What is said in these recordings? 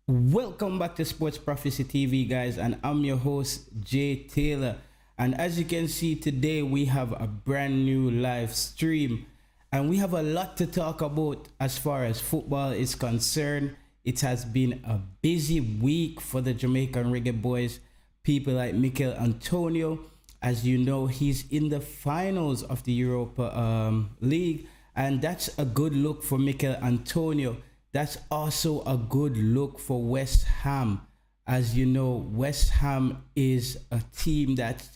Welcome back to Sports Prophecy TV, guys, and I'm your host, Jay Taylor. And as you can see, today we have a brand new live stream, and we have a lot to talk about as far as football is concerned. It has been a busy week for the Jamaican Reggae Boys. People like Mikel Antonio, as you know, he's in the finals of the Europa League, and that's a good look for Mikel Antonio. That's also a good look for West Ham. As you know, West Ham is a team that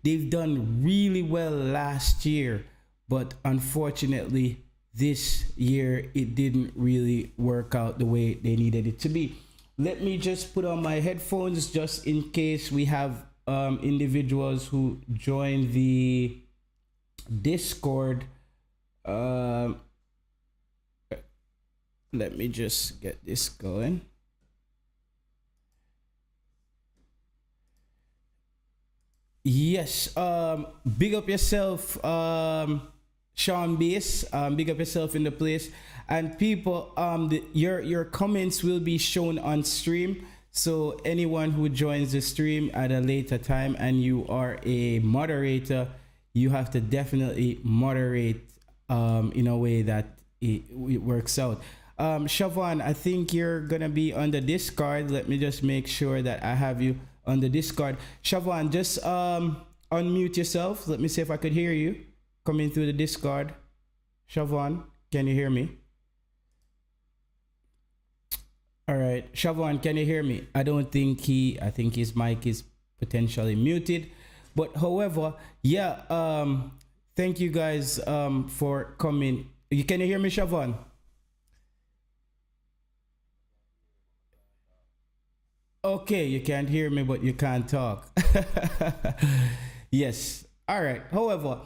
they've done really well last year, but unfortunately, this year it didn't really work out the way they needed it to be. Let me just put on my headphones just in case we have individuals who join the Discord. Um Let me just get this going. Yes, big up yourself, Sean Bass. Big up yourself in the place, and people. Your comments will be shown on stream. So anyone who joins the stream at a later time and you are a moderator, you have to definitely moderate in a way that it works out. Siobhan, I think you're gonna be on the Discord. Let me just make sure that I have you on the Discord. Siobhan, just unmute yourself. Let me see if I could hear you coming through the Discord. Siobhan, can you hear me? All right, Siobhan, can you hear me? I think his mic is potentially muted. But however, yeah, thank you guys for coming. Can you hear me, Siobhan? Okay, you can't hear me, but you can't talk. Yes. All right. However,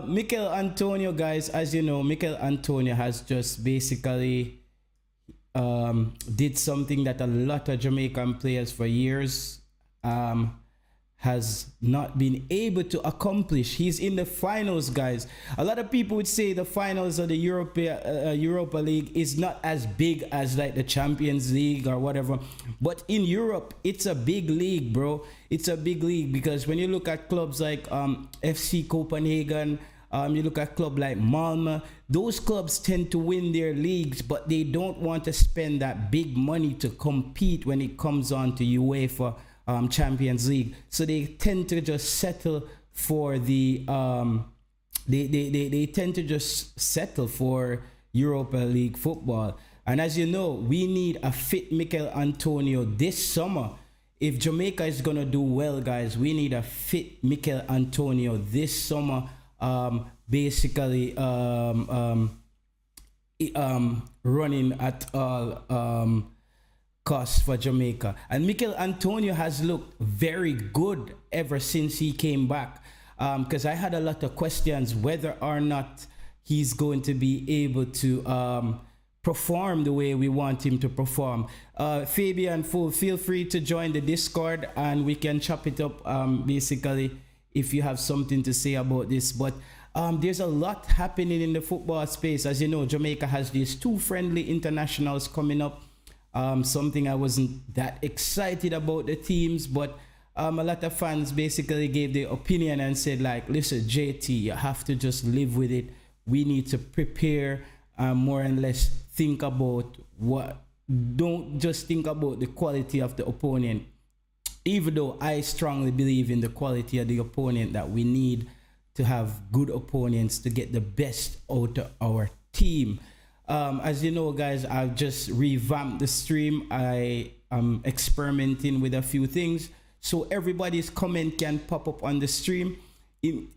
Mikel Antonio, guys, as you know, Mikel Antonio has just basically did something that a lot of Jamaican players for years has not been able to accomplish. He's in the finals, guys. A lot of people would say the finals of the Europa League is not as big as like the Champions League or whatever. But in Europe, it's a big league, bro. It's a big league because when you look at clubs like FC Copenhagen, you look at club like Malmö, those clubs tend to win their leagues, but they don't want to spend that big money to compete when it comes on to UEFA Champions League. So they tend to just settle for they tend to just settle for Europa League football. And as you know, we need a fit Mikel Antonio this summer. If Jamaica is gonna do well, guys, we need a fit Mikel Antonio this summer. Basically, running at all costs for Jamaica. And Mikel Antonio has looked very good ever since he came back. Because I had a lot of questions whether or not he's going to be able to perform the way we want him to perform. Fabian, feel free to join the Discord and we can chop it up basically if you have something to say about this. But there's a lot happening in the football space. As you know, Jamaica has these two friendly internationals coming up. Something I wasn't that excited about the teams, but a lot of fans basically gave their opinion and said, like, listen, JT, you have to just live with it. We need to prepare, more and less think about what, don't just think about the quality of the opponent. Even though I strongly believe in the quality of the opponent, that we need to have good opponents to get the best out of our team. As you know, guys, I've just revamped the stream. I am experimenting with a few things, so everybody's comment can pop up on the stream.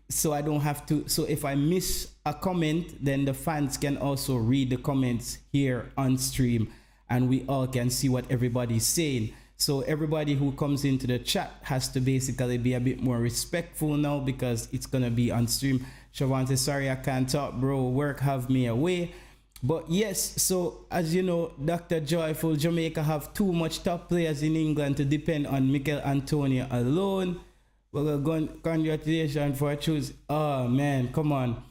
So I don't have to. So if I miss a comment, then the fans can also read the comments here on stream, and we all can see what everybody's saying. So everybody who comes into the chat has to basically be a bit more respectful now because it's gonna be on stream. Siobhan says, sorry, I can't talk, bro. Work have me away. But yes, so as you know, Dr. Joyful, Jamaica have too much top players in England to depend on Mikel Antonio alone. Well, congratulations for choosing. Oh man, come on.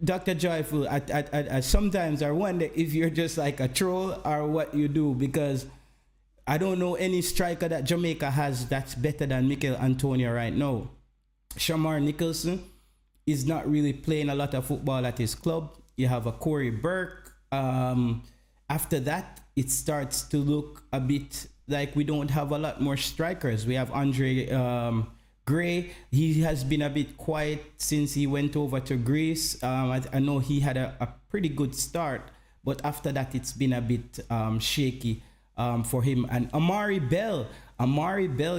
Dr. Joyful, I sometimes I wonder if you're just like a troll or what you do, because I don't know any striker that Jamaica has that's better than Mikel Antonio right now. Shamar Nicholson is not really playing a lot of football at his club. You have a Corey Burke. After that, it starts to look a bit like we don't have a lot more strikers. We have Andre Gray. He has been a bit quiet since he went over to Greece. I know he had a pretty good start, but after that, it's been a bit shaky for him. And Amari Bell,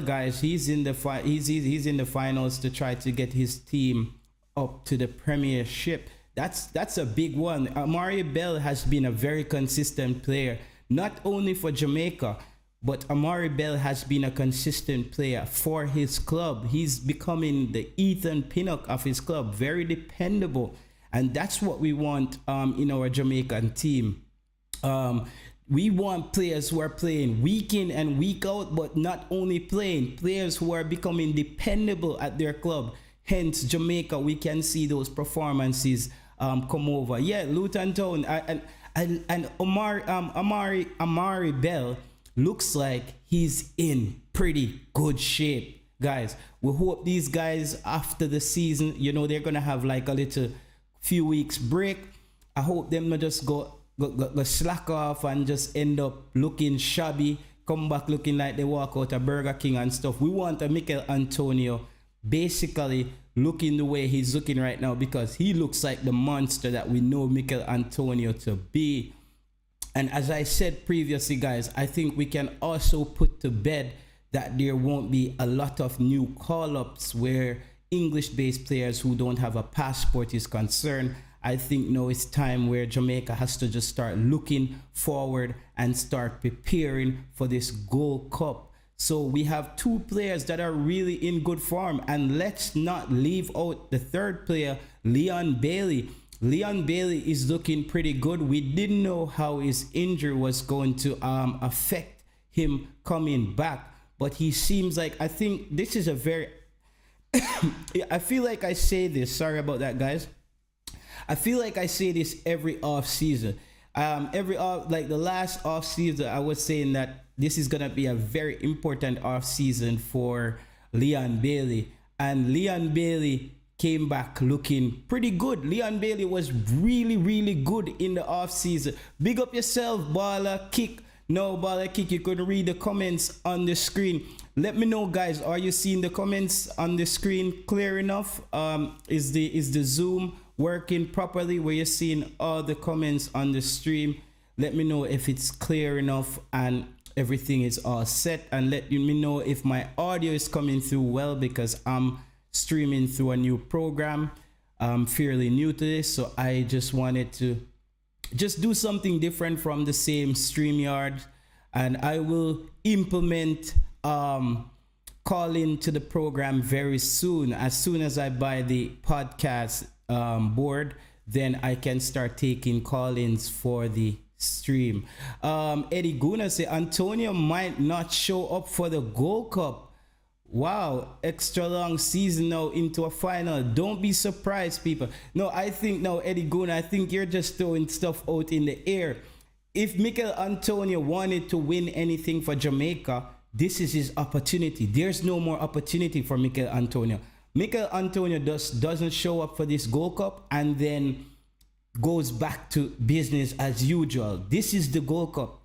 guys, he's in the he's in the finals to try to get his team up to the Premiership. That's a big one. Amari Bell has been a very consistent player, not only for Jamaica, but Amari Bell has been a consistent player for his club. He's becoming the Ethan Pinnock of his club, very dependable, and that's what we want in our Jamaican team. We want players who are playing week in and week out, but not only playing, players who are becoming dependable at their club. Hence, Jamaica, we can see those performances come over. Yeah, Luton Town and Amari Bell looks like he's in pretty good shape, guys. We hope these guys after the season, they're gonna have like a little few weeks break. I hope them not just go slack off and just end up looking shabby, come back looking like they walk out of Burger King and stuff. We want a Mikel Antonio basically looking the way he's looking right now, because he looks like the monster that we know Mikel Antonio to be. And as I said previously, guys, I think we can also put to bed that there won't be a lot of new call-ups where English-based players who don't have a passport is concerned. I think now it's time where Jamaica has to just start looking forward and start preparing for this Gold Cup. So we have two players that are really in good form, and let's not leave out the third player, Leon Bailey. Leon Bailey is looking pretty good. We didn't know how his injury was going to affect him coming back, but he seems like, I think this is a very I feel like I say this, sorry about that, guys. I feel like I say this every off season. Like the last off season, I was saying that this is gonna be a very important off season for Leon Bailey, and Leon Bailey came back looking pretty good. Leon Bailey was really, really good in the off season. Big up yourself, Baller Kick. No, Baller Kick, you could read the comments on the screen. Let me know, guys. Are you seeing the comments on the screen clear enough? Is the Zoom working properly where you're seeing all the comments on the stream? Let me know if it's clear enough and everything is all set, and let me know if my audio is coming through well, because I'm streaming through a new program. I'm fairly new to this, so I just wanted to just do something different from the same StreamYard, and I will implement calling to the program very soon. As soon as I buy the podcast board, then I can start taking call-ins for the stream. Eddie Guna say Antonio might not show up for the Gold Cup. Wow, extra long season now into a final. Don't be surprised, people. No, I think now, Eddie Guna, I think you're just throwing stuff out in the air. If Mikel Antonio wanted to win anything for Jamaica, this is his opportunity. There's no more opportunity for Mikel Antonio. Mikel Antonio doesn't show up for this Gold Cup and then goes back to business as usual. This is the Gold Cup.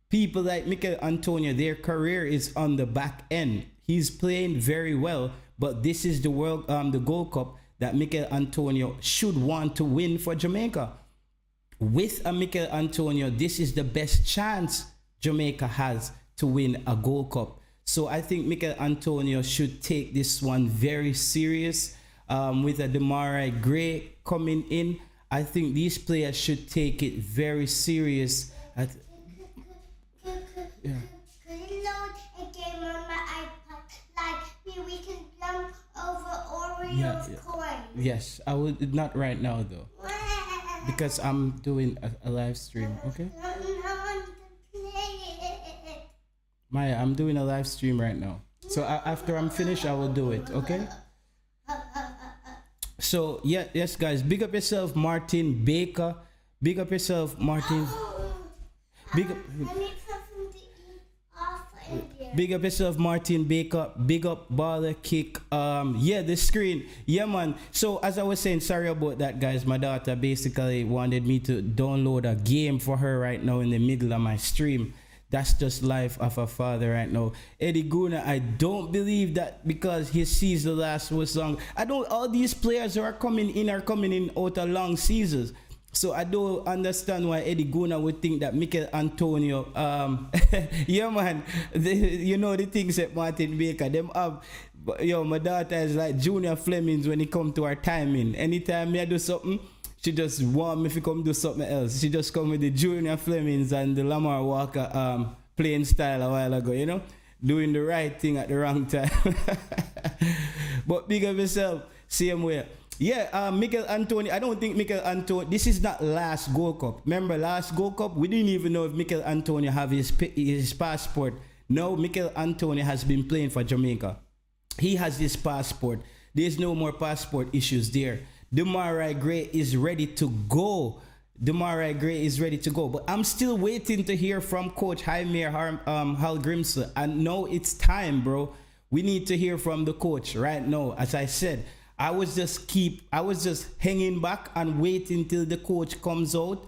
People like Mikel Antonio, their career is on the back end. He's playing very well, but this is the Gold Cup that Mikel Antonio should want to win for Jamaica. With a Mikel Antonio, this is the best chance Jamaica has to win a Gold Cup. So I think Mikel Antonio should take this one very serious. With a Demarai Gray coming in, I think these players should take it very serious. Yeah. Yes, I would not right now though, because I'm doing a live stream. Okay, Maya, I'm doing a live stream right now. So after I'm finished, I will do it. Okay. So yeah, yes, guys, big up yourself, Martin Baker. Big up yourself, Martin. Big up. I need something to eat off India. Big up yourself, Martin Baker. Big up Baller Kick. Yeah, the screen. Yeah, man. So as I was saying, sorry about that, guys. My daughter basically wanted me to download a game for her right now in the middle of my stream. That's just life of a father right now. Eddie Guna, I don't believe that because he sees the last was song. I don't. All these players who are coming in out of long seasons. So I don't understand why Eddie Guna would think that Mikel Antonio, yeah man, you know the things that Martin Baker, them have, yo, my daughter is like Junior Flemings when it come to her timing. Anytime me I do something, she just want me to come do something else. She just come with the Junior Flemings and the Lamar Walker playing style a while ago, you know, doing the right thing at the wrong time. But big up yourself, same way. Yeah, Mikel Antonio. I don't think Mikel Antonio. This is not last Gold Cup. Remember last Gold Cup? We didn't even know if Mikel Antonio have his passport. No, Mikel Antonio has been playing for Jamaica. He has his passport. There's no more passport issues there. Demarai Gray is ready to go. Demarai Gray is ready to go. But I'm still waiting to hear from Coach Jaime Hal Grimson. And no, it's time, bro. We need to hear from the coach right now. As I said, I was just hanging back and waiting till the coach comes out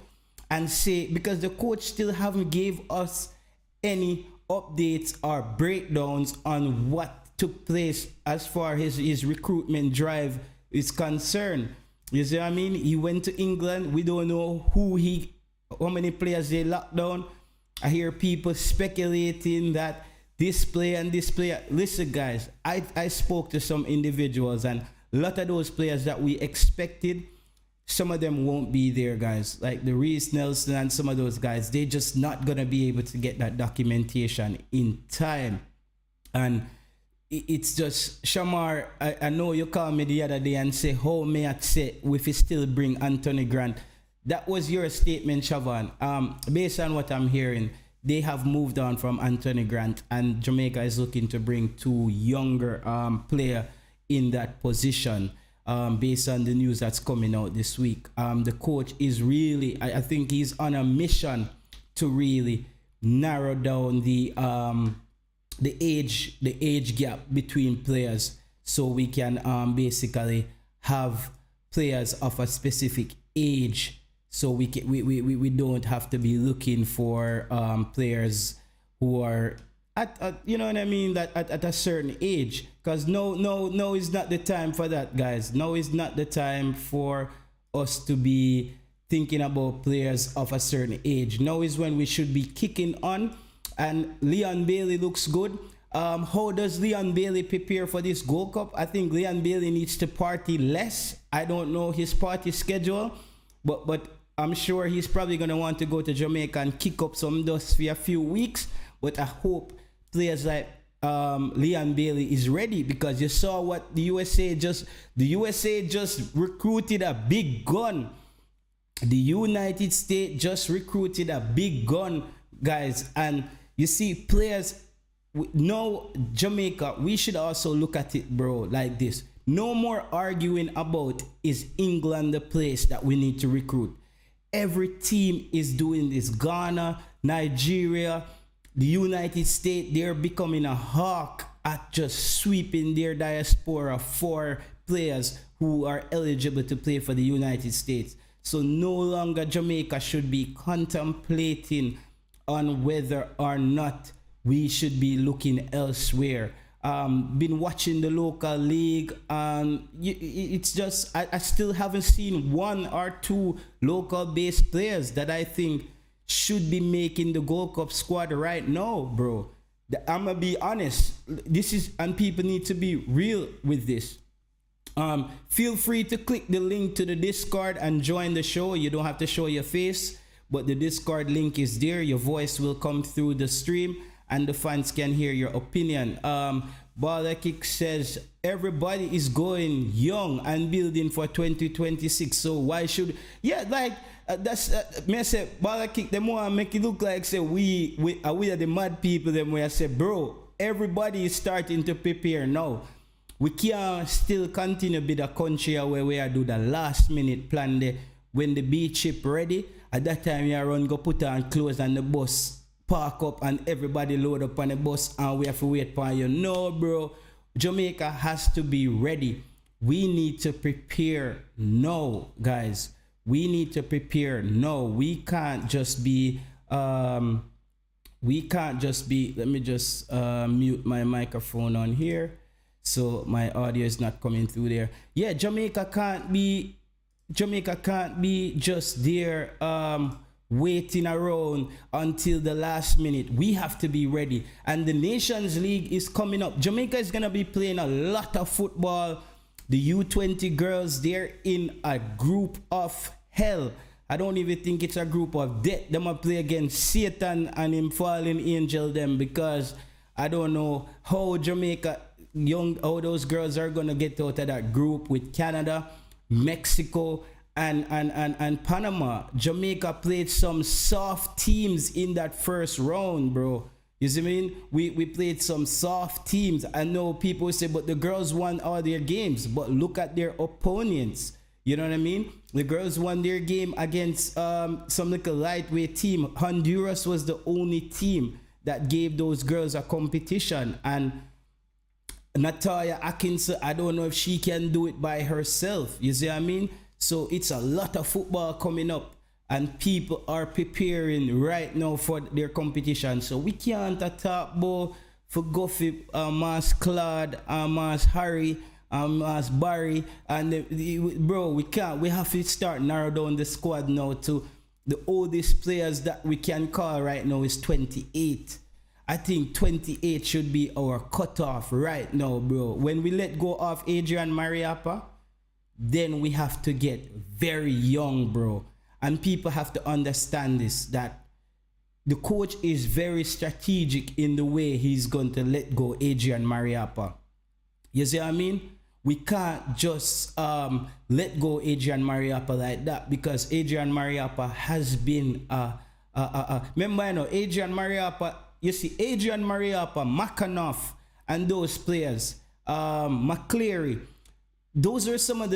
and say, because the coach still haven't gave us any updates or breakdowns on what took place as far as his recruitment drive is concerned. You see what I mean? He went to England. We don't know how many players they locked down. I hear people speculating that this player and this player. Listen, guys, I spoke to some individuals and a lot of those players that we expected, some of them won't be there, guys. Like the Reese Nelson and some of those guys, they're just not going to be able to get that documentation in time. And it's just, Shamar, I know you called me the other day and say, how may I say if we still bring Anthony Grant? That was your statement, Shavan. Based on what I'm hearing, they have moved on from Anthony Grant and Jamaica is looking to bring two younger players in that position based on the news that's coming out this week. The coach is really, I think he's on a mission to really narrow down the age gap between players so we can basically have players of a specific age so we don't have to be looking for players who are at you know what I mean, that at a certain age, because no is not the time for that, guys. No is not the time for us to be thinking about players of a certain age. Now is when we should be kicking on. And Leon Bailey looks good. How does Leon Bailey prepare for this Gold Cup? I think Leon Bailey needs to party less. I don't know his party schedule, but I'm sure he's probably gonna want to go to Jamaica and kick up some dust for a few weeks. But I hope players like Leon Bailey is ready, because you saw what the USA just recruited a big gun. The United States just recruited a big gun, guys, and you see players. No, Jamaica, we should also look at it, bro, like this. No more arguing about is England the place that we need to recruit. Every team is doing this. Ghana, Nigeria, the United States, they're becoming a hawk at just sweeping their diaspora for players who are eligible to play for the United States. So no longer Jamaica should be contemplating on whether or not we should be looking elsewhere. Been watching the local league. It's just I still haven't seen one or two local based players that I think should be making the Gold Cup squad right now, bro. I'm gonna be honest. This is, and people need to be real with this. Feel free to click the link to the Discord and join the show. You don't have to show your face, but the Discord link is there. Your voice will come through the stream and the fans can hear your opinion. Balakik says everybody is going young and building for 2026. So why should, yeah, like that's me I say Balakik, them want to make it look like say we are the mad people. Them where I say, bro, everybody is starting to prepare now. we can't still continue to be the country where we are do the last minute plan there. When the beach ship ready, at that time you run go put on clothes and the bus park up and everybody load up on the bus and we have to wait for you. No, bro. Jamaica has to be ready. We need to prepare now, guys. We need to prepare now. We can't just be let me just mute my microphone on here so my audio is not coming through there. Yeah, Jamaica can't be just there waiting around until the last minute. We have to be ready. And the Nations League is coming up. Jamaica is going to be playing a lot of football. The U20 girls, they're in a group of hell. I don't even think it's a group of death. They might play against Satan and him fallen angel them, because I don't know how how those girls are going to get out of that group with Canada, Mexico, and Panama. Jamaica played some soft teams in that first round, bro. You see what I mean? We played some soft teams. I know people say, but the girls won all their games. But look at their opponents. You know what I mean? The girls won their game against some little lightweight team. Honduras was the only team that gave those girls a competition. And Natalia Atkinson, I don't know if she can do it by herself. You see what I mean? So it's a lot of football coming up. And people are preparing right now for their competition. So we can't talk about for Goffy, Mas Claude, Mas Harry, Mas Barry. And bro, we can't. We have to start narrow down the squad now to the oldest players that we can call right now is 28. I think 28 should be our cutoff right now, bro. When we let go of Adrian Mariappa, then we have to get very young, bro. And people have to understand this, that the coach is very strategic in the way he's going to let go Adrian Mariappa. You see what I mean? We can't just let go Adrian Mariappa like that, because Adrian Mariappa has been remember, you know, Adrian Mariappa, you see Adrian Mariappa, Makanoff, and those players, McCleary, those are some of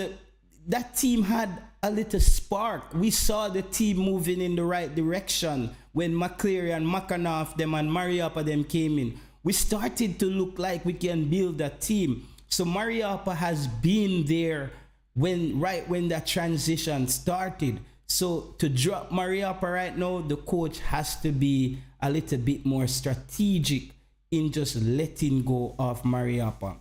that team had a little spark. We saw the team moving in the right direction when McCleary and Makanoff them and Mariappa them came in. We started to look like we can build a team. So Mariappa has been there when that transition started. So to drop Mariappa right now, the coach has to be a little bit more strategic in just letting go of Mariappa.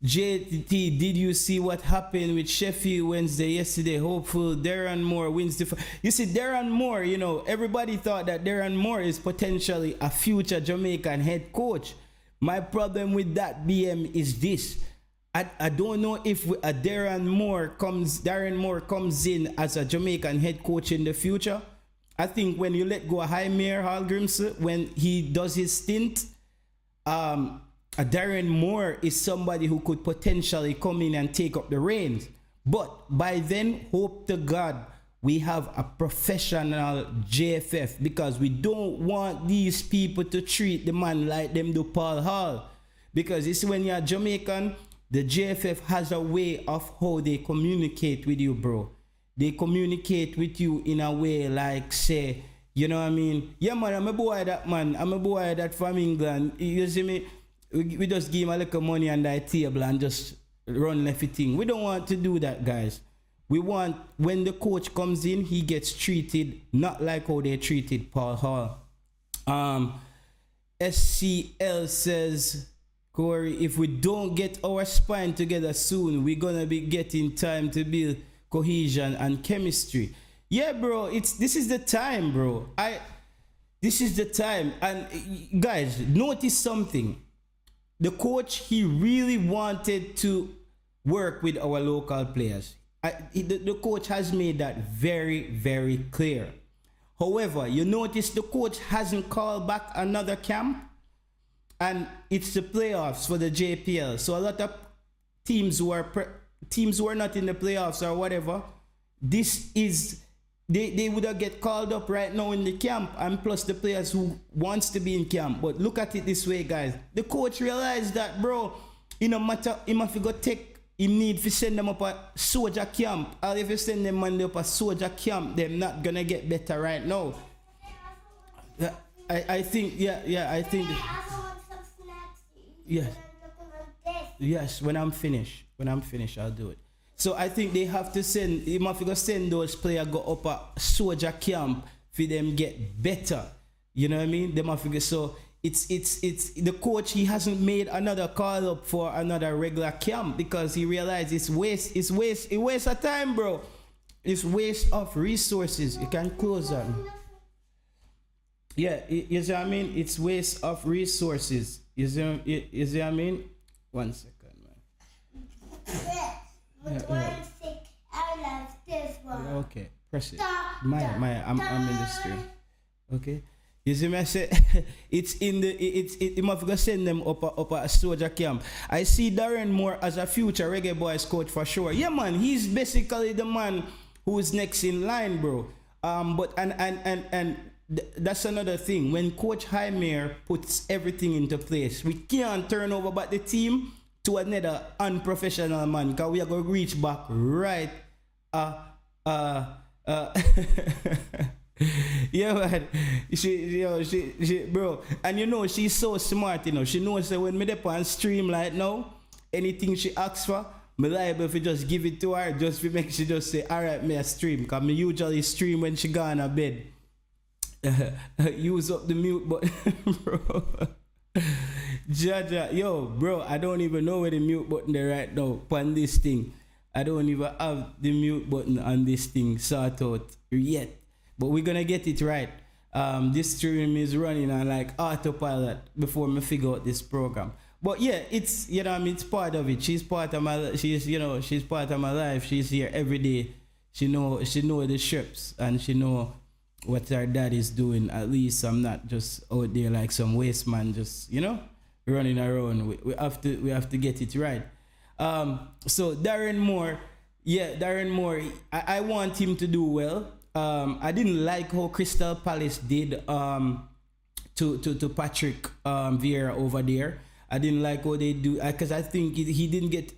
JT, did you see what happened with Sheffield Wednesday yesterday? Hopeful Darren Moore wins the... You see, Darren Moore, you know, everybody thought that Darren Moore is potentially a future Jamaican head coach. My problem with that, BM, is this. I don't know if Darren Moore comes in as a Jamaican head coach in the future. I think when you let go of Jaime Hallgrimsson, when he does his stint, Darren Moore is somebody who could potentially come in and take up the reins. But by then, hope to God, we have a professional JFF, because we don't want these people to treat the man like them do Paul Hall. Because it's when you're Jamaican, the JFF has a way of how they communicate with you, bro. They communicate with you in a way like, say, you know what I mean? Yeah, man, I'm a boy that from England. You see me? We just give him a little money on that table and just run everything. We don't want to do that, guys. We want, when the coach comes in, he gets treated not like how they treated Paul Hall. SCL says, Corey, if we don't get our spine together soon, we're going to be getting time to build cohesion and chemistry. Yeah, bro, this is the time, bro. This is the time. And guys, notice something. The coach, he really wanted to work with our local players. The coach has made that very, very clear. However, you notice the coach hasn't called back another camp, and it's the playoffs for the JPL. So a lot of teams who are not in the playoffs or whatever, they would have get called up right now in the camp, and plus the players who wants to be in camp. But look at it this way, guys. The coach realized that, bro, it no matter him if you go take him need to send them up a soldier camp. Or if you send them man up a soldier camp, they're not gonna get better right now. Yeah, I think I think I also want some snacks to eat. yes. And I'm looking like this. Yes, when I'm finished, I'll do it. So I think they have to send, you have to go send those players go up a soldier camp for them get better. You know what I mean? They have to go, so it's the coach, he hasn't made another call up for another regular camp because he realized it's waste of time, bro. It's waste of resources. You can close that. Yeah, you see what I mean? It's waste of resources. You see what I mean? 1 second, man. But when I'm sick, I love this one. Okay, press it. Stop. I'm in the stream. Okay. You see me I say it's in the it must go send them up a soldier camp. I see Darren Moore as a future Reggae Boyz coach for sure. Yeah man, he's basically the man who's next in line, bro. But that's another thing. When Coach Jaime puts everything into place, we can't turn over back the team to another unprofessional man because we are going to reach back right. Yeah, man. She, bro. And you know, she's so smart, you know. She knows that when me dey on stream like now, anything she asks for, me liable if you just give it to her, just to make she just say, alright, me a stream. Because me usually stream when she gone to bed. Use up the mute button, bro. Jaja, yo, bro, I don't even know where the mute button there right now on this thing. I don't even have the mute button on this thing sort out yet. But we're gonna get it right. This stream is running on like autopilot before me figure out this program. But yeah, it's, you know, I mean, it's part of it. She's part of my, she's part of my life. She's here every day. She know the ships and she know what her dad is doing. At least I'm not just out there like some waste man, just, you know, running around. We have to get it right. So Darren Moore, I want him to do well. I didn't like how Crystal Palace did to Patrick Vieira over there. I didn't like how they do, because I think he didn't get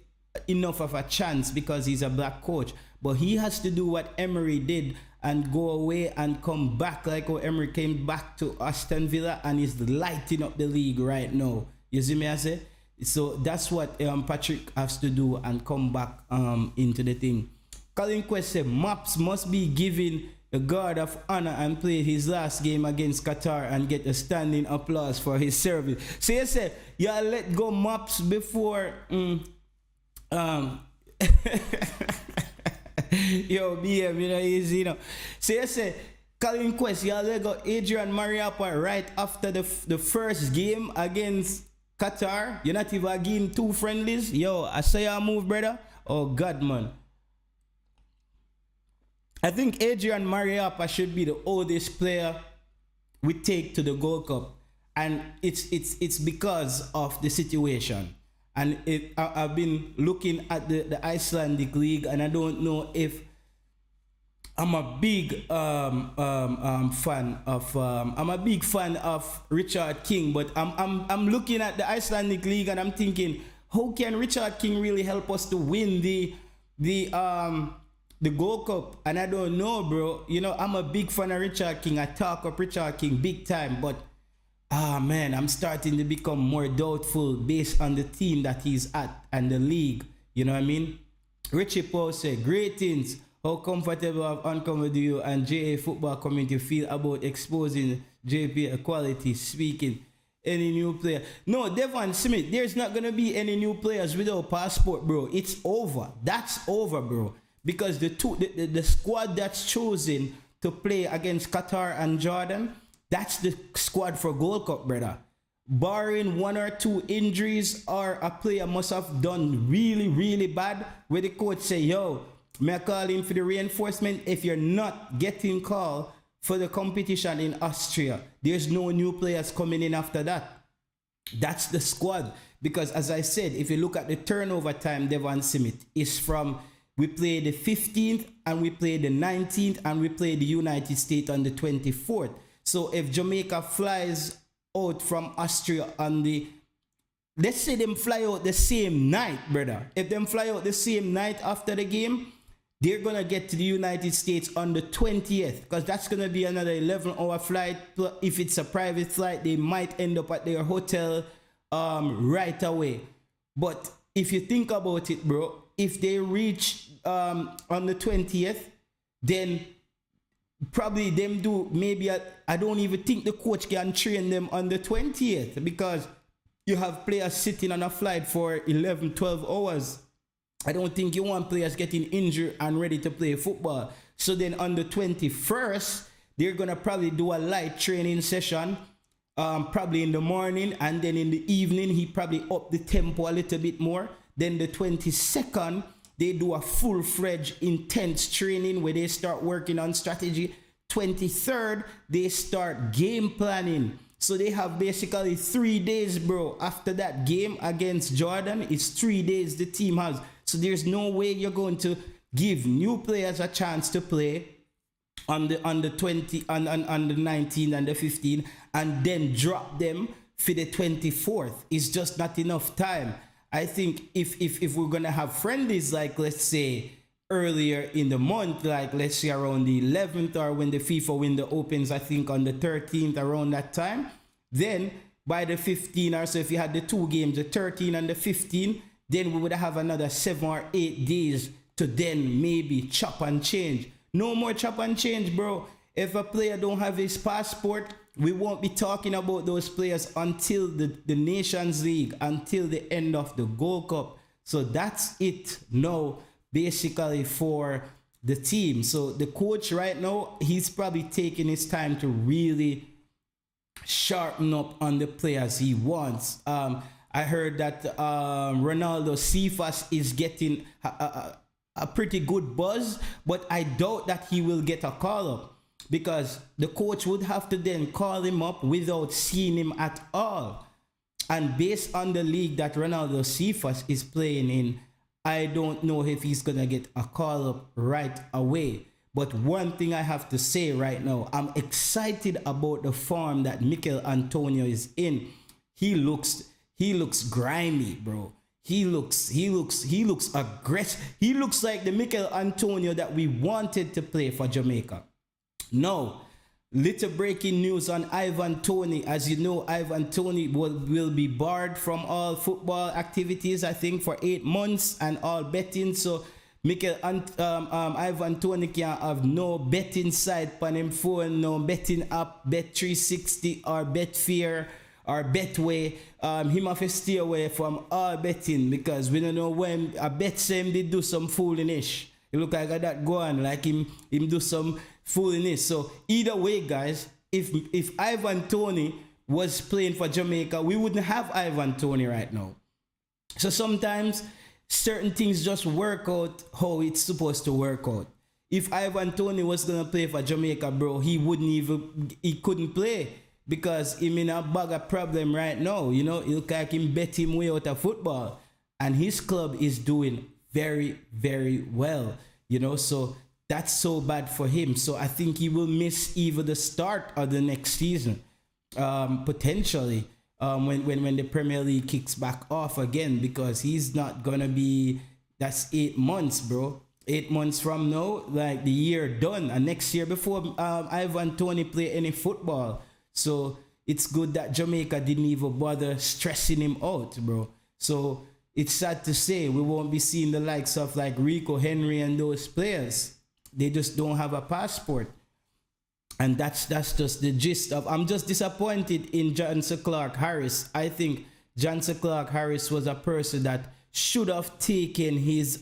enough of a chance because he's a black coach. But he has to do what Emery did and go away and come back like how Emery came back to Aston Villa and is lighting up the league right now. You see me I say? So that's what Patrick has to do and come back into the thing. Colin Quest said Maps must be given the guard of honor and play his last game against Qatar and get a standing applause for his service. So you say, y'all let go Maps before yo, BM, you know, easy, you know. So you say, Colin Quest, y'all let go Adrian Mariappa right after the first game against Qatar. You're not even getting 2 friendlies. Yo, I say y'all move, brother. Oh, God, man. I think Adrian Mariappa should be the oldest player we take to the Gold Cup. And it's because of the situation. And I've been looking at the Icelandic league, and I don't know if I'm a big fan of Richard King, but I'm looking at the Icelandic league and I'm thinking, how can Richard King really help us to win the Gold Cup? And I don't know, bro. You know, I'm a big fan of Richard King. I talk up Richard King big time, but man, I'm starting to become more doubtful based on the team that he's at and the league. You know what I mean? Richie Paul said, greetings. How comfortable or uncomfortable do you and JA football community feel about exposing JP equality? Speaking, any new player? No, Devon Smith, there's not going to be any new players without passport, bro. It's over. That's over, bro. Because the squad that's chosen to play against Qatar and Jordan, that's the squad for Gold Cup, brother. Barring 1 or 2 injuries or a player must have done really, really bad, where the coach say, yo, may I call in for the reinforcement? If you're not getting called for the competition in Austria, there's no new players coming in after that. That's the squad. Because as I said, if you look at the turnover time, Devon Smith is from, we play the 15th and we play the 19th and we play the United States on the 24th. So if Jamaica flies out from Austria on the let's say them fly out the same night, brother. If them fly out the same night after the game, they're gonna get to the United States on the 20th, because that's gonna be another 11-hour flight. If it's a private flight, they might end up at their hotel right away. But if you think about it, bro, if they reach on the 20th, then probably them do maybe I don't even think the coach can train them on the 20th, because you have players sitting on a flight for 11, 12 hours. I don't think you want players getting injured and ready to play football. So then on the 21st, they're going to probably do a light training session, probably in the morning, and then in the evening, he probably up the tempo a little bit more. Then the 22nd, they do a full-fledged intense training where they start working on strategy. 23rd, they start game planning. So they have basically 3 days, bro. After that game against Jordan, it's 3 days the team has. So there's no way you're going to give new players a chance to play on the 19th and the 15th, and then drop them for the 24th. It's just not enough time. I think if we're gonna have friendlies, like let's say earlier in the month, like let's say around the 11th, or when the FIFA window opens, I think on the 13th, around that time, then by the 15th or so, if you had the 2 games, the 13th and the 15th, then we would have another 7 or 8 days to then maybe chop and change. No more chop and change, bro. If a player don't have his passport, we won't be talking about those players until the Nations League, until the end of the Gold Cup. So that's it now, basically, for the team. So the coach right now, he's probably taking his time to really sharpen up on the players he wants. I heard that Ronaldo Cephas is getting a pretty good buzz, but I doubt that he will get a call up, because the coach would have to then call him up without seeing him at all. And based on the league that Ronaldo Cephas is playing in, I don't know if he's going to get a call up right away. But one thing I have to say right now, I'm excited about the form that Mikel Antonio is in. He looks grimy, bro. He looks aggressive. He looks like the Mikel Antonio that we wanted to play for Jamaica. Now, little breaking news on Ivan Toney. As you know, Ivan Toney will be barred from all football activities, I think, for 8 months, and all betting. So Ivan Toney can have no betting site on him phone, no betting app, Bet360 or Betfair or Betway. Him have to stay away from all betting, because we don't know when a bet same they do some foolishness. It look like that go on, like him do some foolishness. So either way, guys, if Ivan Toney was playing for Jamaica, we wouldn't have Ivan Toney right now. So sometimes certain things just work out how it's supposed to work out. If Ivan Toney was gonna play for Jamaica, bro, he couldn't play, because him in a bag of problem right now. You know, it look like him bet him way out of football, and his club is doing very, very well. You know, so that's so bad for him. So I think he will miss either the start of the next season, potentially, when the Premier League kicks back off again, because he's not gonna be. That's 8 months, bro. 8 months from now, like the year done, and next year before Ivan Toney play any football. So it's good that Jamaica didn't even bother stressing him out, bro. So it's sad to say we won't be seeing the likes of like Rico Henry and those players. They just don't have a passport. And that's just the gist of. I'm just disappointed in Johnson Clark Harris. I think Johnson Clark Harris was a person that should have taken his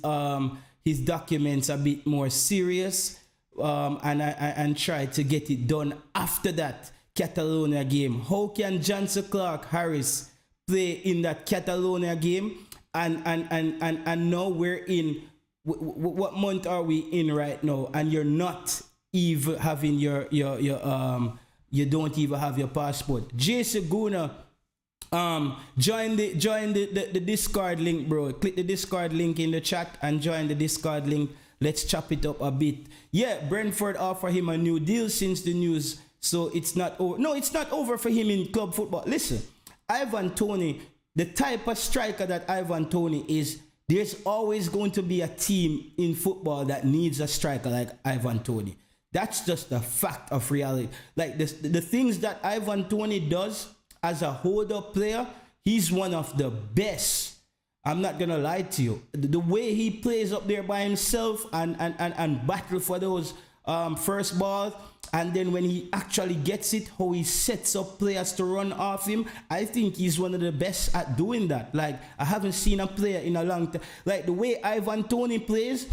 documents a bit more serious, and tried to get it done after that Catalonia game. How can Johnson Clark Harris play in that Catalonia game, and now we're in what month are we in right now, and you're not even having your you don't even have your passport. Jay Seguna, join the Discord link, bro. Click the Discord link in the chat and join the Discord link. Let's chop it up a bit. Yeah, Brentford offer him a new deal since the news. So it's not over. No, it's not over for him in club football. Listen, Ivan Toney the type of striker that Ivan Toney is, there's always going to be a team in football that needs a striker like Ivan Toney. That's just a fact of reality. Like the things that Ivan Toney does as a hold-up player, he's one of the best. I'm not gonna lie to you. The way he plays up there by himself and battle for those first balls, and then when he actually gets it, how he sets up players to run off him, I think he's one of the best at doing that. Like, I haven't seen a player in a long time. Like, the way Ivan Toney plays,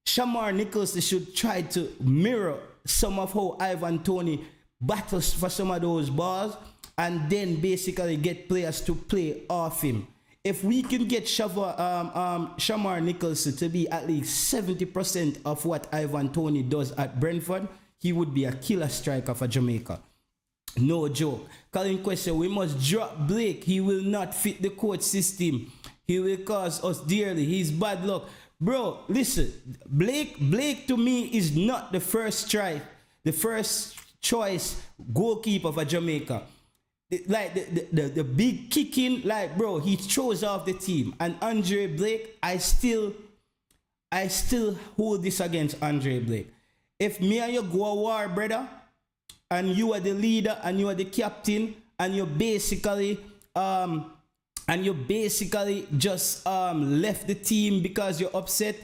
Shamar Nichols should try to mirror some of how Ivan Toney battles for some of those balls and then basically get players to play off him. If we can get Shamar Nichols to be at least 70% of what Ivan Toney does at Brentford, he would be a killer striker for Jamaica. No joke. Colin question, we must drop Blake. He will not fit the coach system. He will cause us dearly. He's bad luck. Bro, listen. Blake to me is not the first choice goalkeeper for Jamaica. Like the big kicking, like, bro, he throws off the team. And Andre Blake, I still hold this against Andre Blake. If me and you go a war, brother, and you are the leader and you are the captain, and you basically just left the team because you're upset,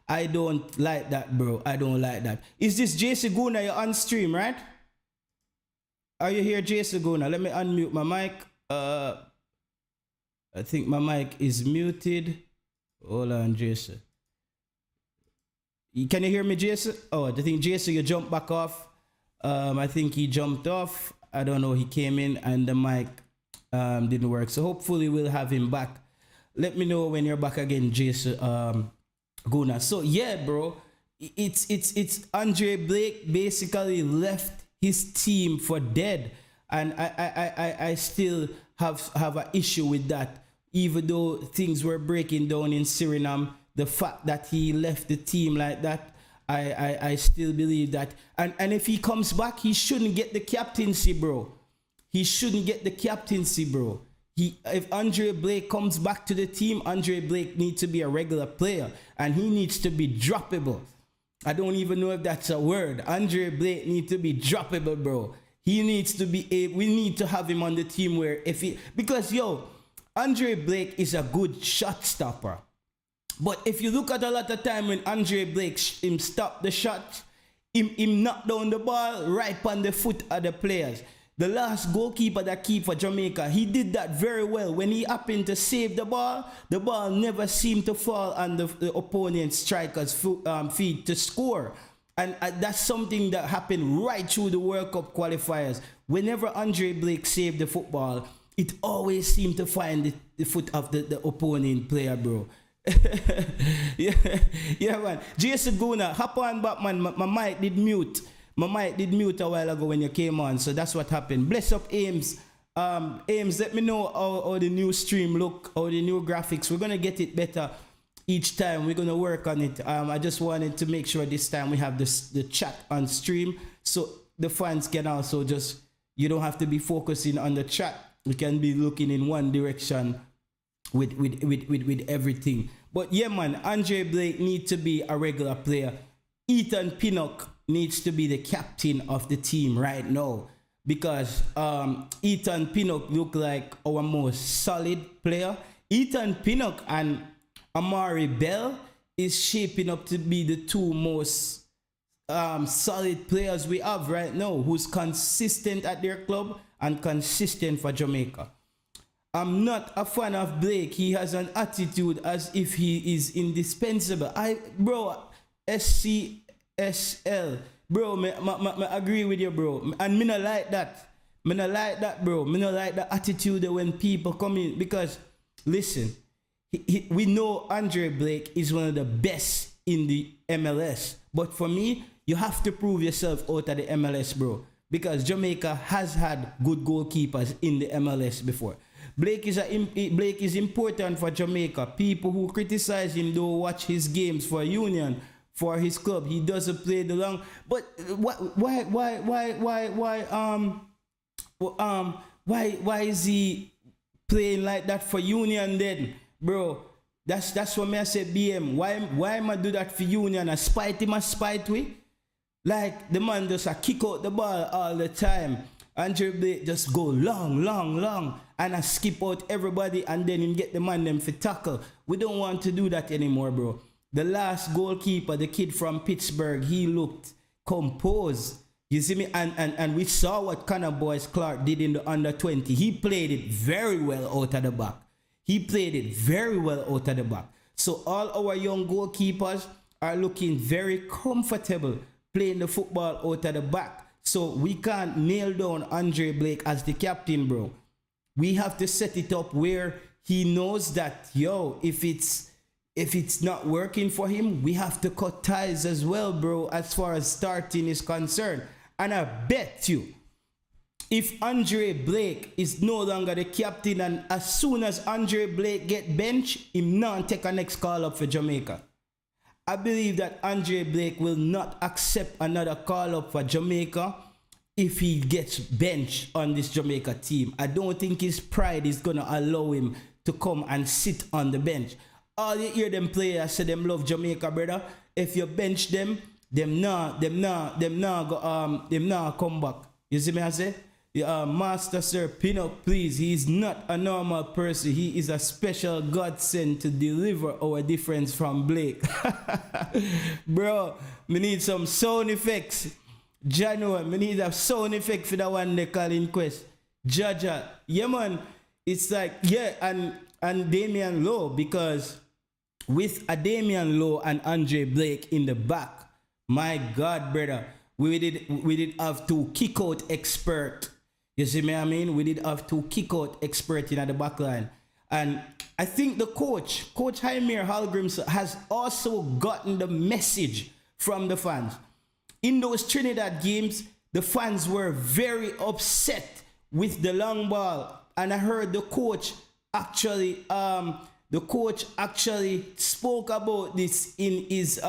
I don't like that, bro. I don't like that. Is this JC Guna? You're on stream, right? Are you here, JC Guna? Let me unmute my mic. I think my mic is muted. Hold on, JC. Can you hear me, Jason? Oh, I think Jason, you jumped back off. I think he jumped off. I don't know. He came in and the mic didn't work. So hopefully we'll have him back. Let me know when you're back again, Jason Guna. So yeah, bro, it's Andre Blake basically left his team for dead, and I still have an issue with that. Even though things were breaking down in Suriname, the fact that he left the team like that, I still believe that. And if he comes back, he shouldn't get the captaincy, bro. He shouldn't get the captaincy, bro. If Andre Blake comes back to the team, Andre Blake needs to be a regular player. And he needs to be droppable. I don't even know if that's a word. Andre Blake needs to be droppable, bro. He needs to be we need to have him on the team where because Andre Blake is a good shot stopper. But if you look at a lot of time when Andre Blake him stop the shot, him knock down the ball right on the foot of the players. The last goalkeeper that keep for Jamaica, he did that very well. When he happened to save the ball never seemed to fall on the opponent's striker's feet to score. And that's something that happened right through the World Cup qualifiers. Whenever Andre Blake saved the football, it always seemed to find the foot of the opponent player, bro. yeah, man. Jason Guna, hop on back, man. My mic did mute. My mic did mute a while ago when you came on, so that's what happened. Bless up, Ames. Ames, let me know how the new stream look, how the new graphics. We're gonna get it better each time. We're gonna work on it. I just wanted to make sure this time we have the chat on stream, so the fans can also you don't have to be focusing on the chat. We can be looking in one direction with everything. But yeah, man, Andre Blake needs to be a regular player. Ethan Pinnock needs to be the captain of the team right now, because Ethan Pinnock look like our most solid player. Ethan Pinnock and Amari Bell is shaping up to be the two most solid players we have right now, who's consistent at their club and consistent for Jamaica. I'm not a fan of Blake. He has an attitude as if he is indispensable. SCSL, bro, I agree with you, bro. And me not like that. Me not like that, bro. Me not like the attitude when people come in. Because, listen, we know Andre Blake is one of the best in the MLS. But for me, you have to prove yourself out of the MLS, bro. Because Jamaica has had good goalkeepers in the MLS before. Blake is important for Jamaica. People who criticize him don't watch his games for Union, for his club. He doesn't play the long. But why is he playing like that for Union then, bro. That's what me I say BM. Why am I do that for Union? I spite him, I spite we? Like the man just a kick out the ball all the time. Andre Blake just go long, long, long, and I skip out everybody and then him get the man them for tackle. We don't want to do that anymore, bro. The last goalkeeper, the kid from Pittsburgh, he looked composed. You see me? And we saw what Connor Boyce Clark did in the under 20. He played it very well out of the back. He played it very well out of the back. So all our young goalkeepers are looking very comfortable playing the football out of the back. So we can't nail down Andre Blake as the captain, bro. We have to set it up where he knows that, yo, if it's not working for him, we have to cut ties as well, bro, as far as starting is concerned. And I bet you, if Andre Blake is no longer the captain, and as soon as Andre Blake get benched, him not take a next call up for Jamaica. I believe that Andre Blake will not accept another call up for Jamaica if he gets benched on this Jamaica team. I don't think his pride is gonna allow him to come and sit on the bench. All you hear them players say them love Jamaica, brother. If you bench them nah come back. You see me I say? Master Sir, pin up, please. He is not a normal person. He is a special God sent to deliver our difference from Blake. Bro, we need some sound effects. January, we need a sound effect for that one they call in quest. Jaja, yeah man, it's like, yeah, and Damian Lowe, because with a Damian Lowe and Andre Blake in the back, my God, brother, we did have to kick out expert. You see me, I mean? We did have to kick out expert in the back line. And I think the Coach Jaime Hallgrims, has also gotten the message from the fans. In those Trinidad games, the fans were very upset with the long ball. And I heard the coach actually spoke about this in his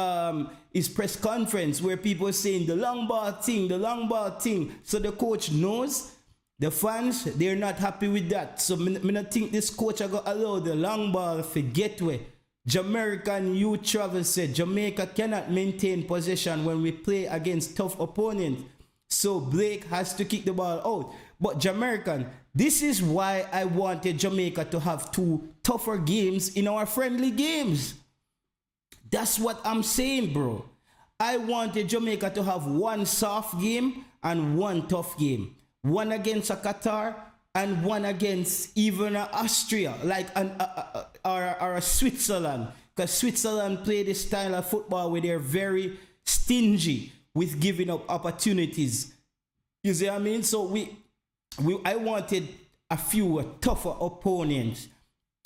press conference, where people were saying the long ball thing. So the coach knows. The fans, they're not happy with that. So I don't think this coach are going to allow the long ball to get away. Jamaican youth travel said Jamaica cannot maintain possession when we play against tough opponents. So Blake has to kick the ball out. But Jamaican, this is why I wanted Jamaica to have 2 tougher games in our friendly games. That's what I'm saying, bro. I wanted Jamaica to have 1 soft game and 1 tough game. 1 against a Qatar and 1 against even a Austria, like or a Switzerland. Because Switzerland play this style of football where they're very stingy with giving up opportunities. You see what I mean? So I wanted a few tougher opponents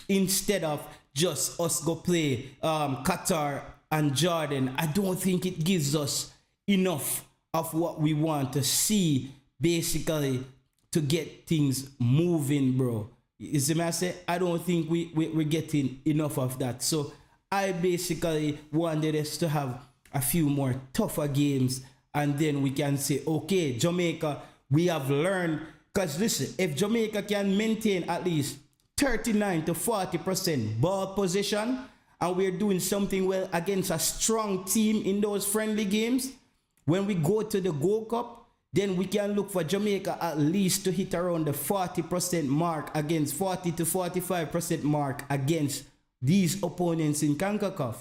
instead of just us go play Qatar and Jordan. I don't think it gives us enough of what we want to see, basically, to get things moving, bro. You see me I say? I don't think we're getting enough of that. So I basically wanted us to have a few more tougher games, and then we can say, okay, Jamaica, we have learned. Because listen, if Jamaica can maintain at least 39 to 40% ball possession, and we're doing something well against a strong team in those friendly games, when we go to the Gold Cup, then we can look for Jamaica at least to hit around the 40% mark, against 40 to 45% mark against these opponents in CONCACAF.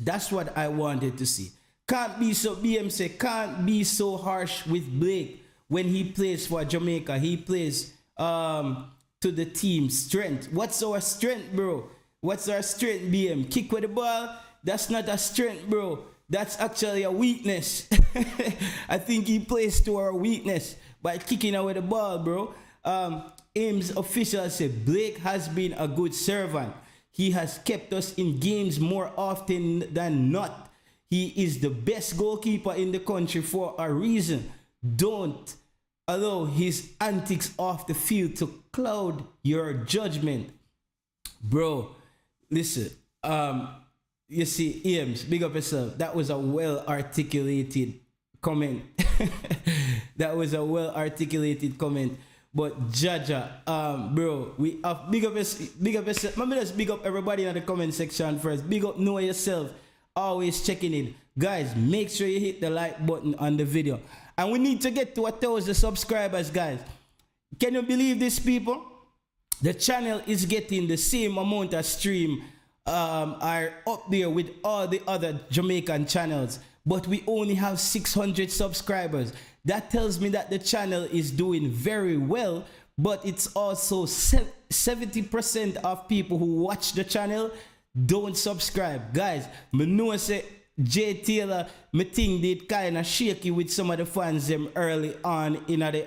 That's what I wanted to see. Can't be so, BM can't be so harsh with Blake when he plays for Jamaica. He plays to the team's strength. What's our strength, bro? What's our strength, BM? Kick with the ball? That's not a strength, bro. That's actually a weakness. I think he plays to our weakness by kicking away the ball, bro. Ames official said Blake has been a good servant. He has kept us in games more often than not. He is the best goalkeeper in the country for a reason. Don't allow his antics off the field to cloud your judgment. Bro, listen, you see, Ames, big up yourself. That was a well-articulated comment. That was a well-articulated comment. But Jaja, bro, we have big up yourself. Let me just big up everybody in the comment section first. Big up know yourself. Always checking in. Guys, make sure you hit the like button on the video. And we need to get to 1,000 subscribers, guys. Can you believe this, people? The channel is getting the same amount of stream are up there with all the other Jamaican channels, but we only have 600 subscribers. That tells me that the channel is doing very well, but it's also 70% of people who watch the channel don't subscribe. Guys, me know say Jay Taylor, me think did kind of shaky with some of the fans them early on in the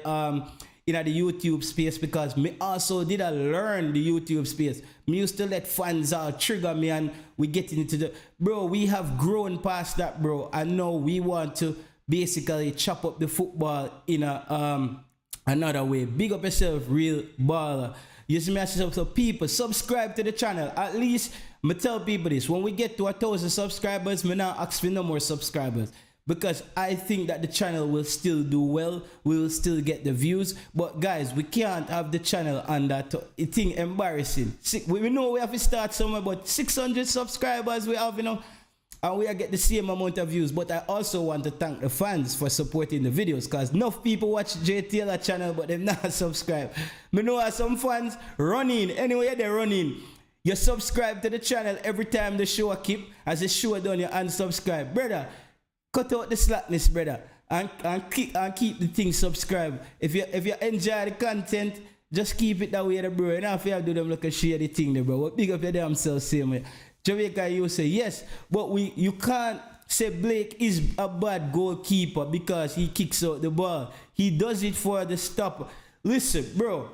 YouTube space, because me also did learn the YouTube space. Me used to let fans trigger me, and we get into the bro. We have grown past that, bro, and now we want to basically chop up the football in a another way. Big up yourself, real baller. You see me as so people subscribe to the channel. At least me tell people this: when we get to 1,000 subscribers, me now ask for no more subscribers, because I think that the channel will still do well. We will still get the views. But guys, we can't have the channel on that thing embarrassing. We know we have to start somewhere, but 600 subscribers we have, you know, and we get the same amount of views. But I also want to thank the fans for supporting the videos, because enough people watch Jay Taylor channel, but they've not subscribed. Me know some fans running. Anyway, they're running. You subscribe to the channel every time the show keep. As the show done, you unsubscribe. Brother, cut out the slackness, brother, and keep the thing subscribed. If you enjoy the content, just keep it that way, bro. You know, if you have to do them like a share the thing, there, bro. But big up your damn self, same way. Jamaica, you say yes, but you can't say Blake is a bad goalkeeper because he kicks out the ball. He does it for the stopper. Listen, bro,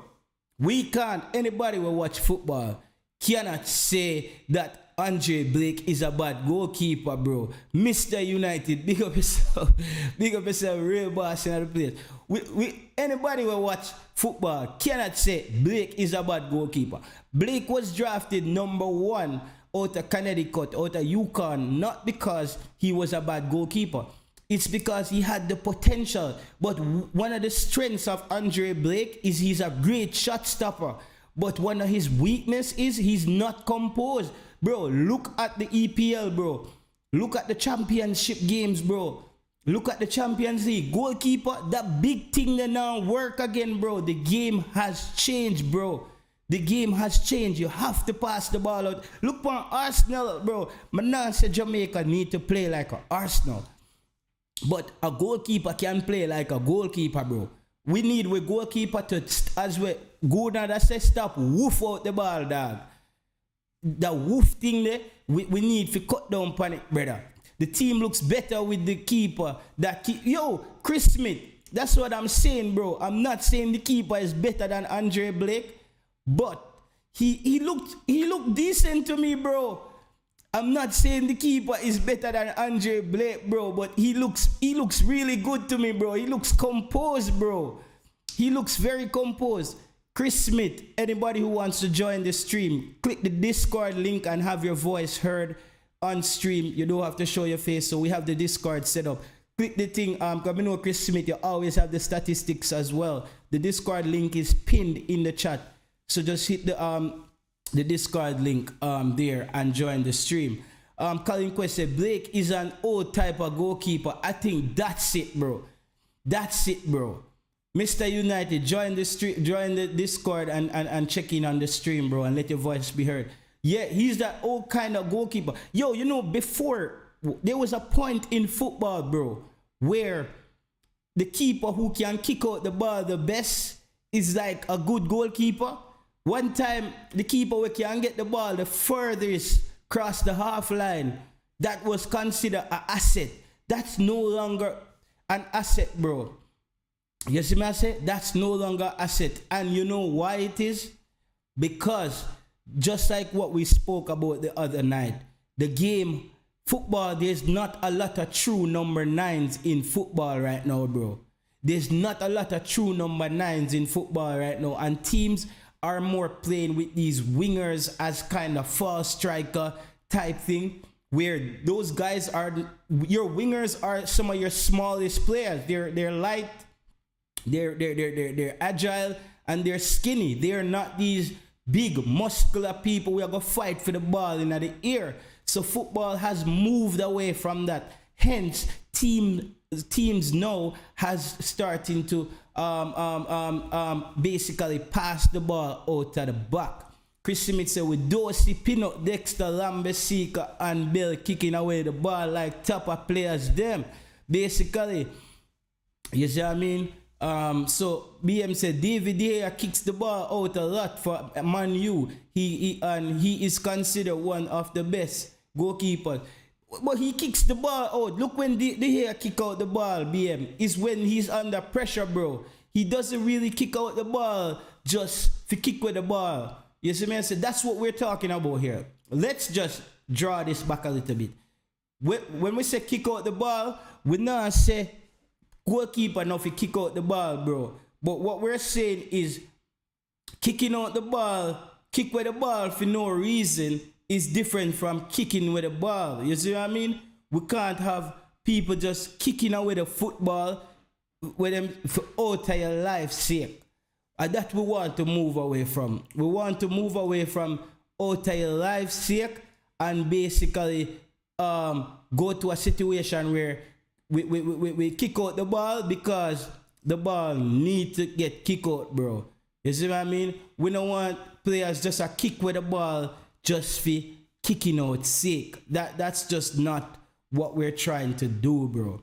we can't. Anybody will watch football cannot say that Andre Blake is a bad goalkeeper, bro. Mr. United, big up yourself. Big up yourself, real boss in the place. Anybody will watch football cannot say Blake is a bad goalkeeper. Blake was drafted number 1 out of Connecticut, out of Yukon, not because he was a bad goalkeeper. It's because he had the potential. But one of the strengths of Andre Blake is he's a great shot stopper. But one of his weaknesses is he's not composed. Bro, look at the EPL, bro. Look at the championship games, bro. Look at the Champions League. Goalkeeper, that big thing that now work again, bro. The game has changed, bro. The game has changed. You have to pass the ball out. Look for Arsenal, bro. Man, say Jamaica need to play like an Arsenal. But a goalkeeper can play like a goalkeeper, bro. We need a goalkeeper to, as we go down that say stop, woof out the ball, dog. The woof thing there, we need to cut down panic, brother. The team looks better with the keeper. Yo, Chris Smith, that's what I'm saying, bro. I'm not saying the keeper is better than Andre Blake, but he looked decent to me, bro. I'm not saying the keeper is better than Andre Blake, bro, but he looks really good to me, bro. He looks composed, bro. He looks very composed. Chris Smith, anybody who wants to join the stream, click the Discord link and have your voice heard on stream. You don't have to show your face, so we have the Discord set up. Click the thing, because I know Chris Smith, you always have the statistics as well. The Discord link is pinned in the chat. So just hit the Discord link there and join the stream. Colin Quest said, Blake is an old type of goalkeeper. I think that's it, bro. That's it, bro. Mr. United, join the Discord and check in on the stream, bro, and let your voice be heard. Yeah, he's that old kind of goalkeeper. Yo, you know, before, there was a point in football, bro, where the keeper who can kick out the ball the best is like a good goalkeeper. One time, the keeper who can get the ball the furthest across the half line, that was considered an asset. That's no longer an asset, bro. You see me I say? That's no longer asset. And you know why it is? Because just like what we spoke about the other night, the game, football, there's not a lot of true number 9s in football right now, bro. There's not a lot of true number 9s in football right now. And teams are more playing with these wingers as kind of false striker type thing, where those guys are, your wingers are some of your smallest players. They're light, they're agile, and they're skinny. They're not these big muscular people. We are gonna fight for the ball in the air. So football has moved away from that. Hence, teams now has starting to basically pass the ball out of the back. Chris Smith said with Dorsey, Pinnock, Dexter, Lambesika, and Bill kicking away the ball like top of players them. Basically, you see what I mean? So BM said David De Gea kicks the ball out a lot for Man U. He is considered one of the best goalkeepers. But he kicks the ball out. Look when De Gea kick out the ball, BM, is when he's under pressure, bro. He doesn't really kick out the ball just to kick with the ball. You see me? I said that's what we're talking about here. Let's just draw this back a little bit. When we say kick out the ball, we not say goalkeeper now if kick out the ball, bro. But what we're saying is kicking out the ball, kick with the ball for no reason is different from kicking with the ball. You see what I mean? We can't have people just kicking away the football with them for out of your life's sake. And that we want to move away from. We want to move away from out of your life's sake and basically go to a situation where we kick out the ball because the ball need to get kicked out, bro. You see what I mean? We don't want players just a kick with the ball just for kicking out sake. That's just not what we're trying to do, bro.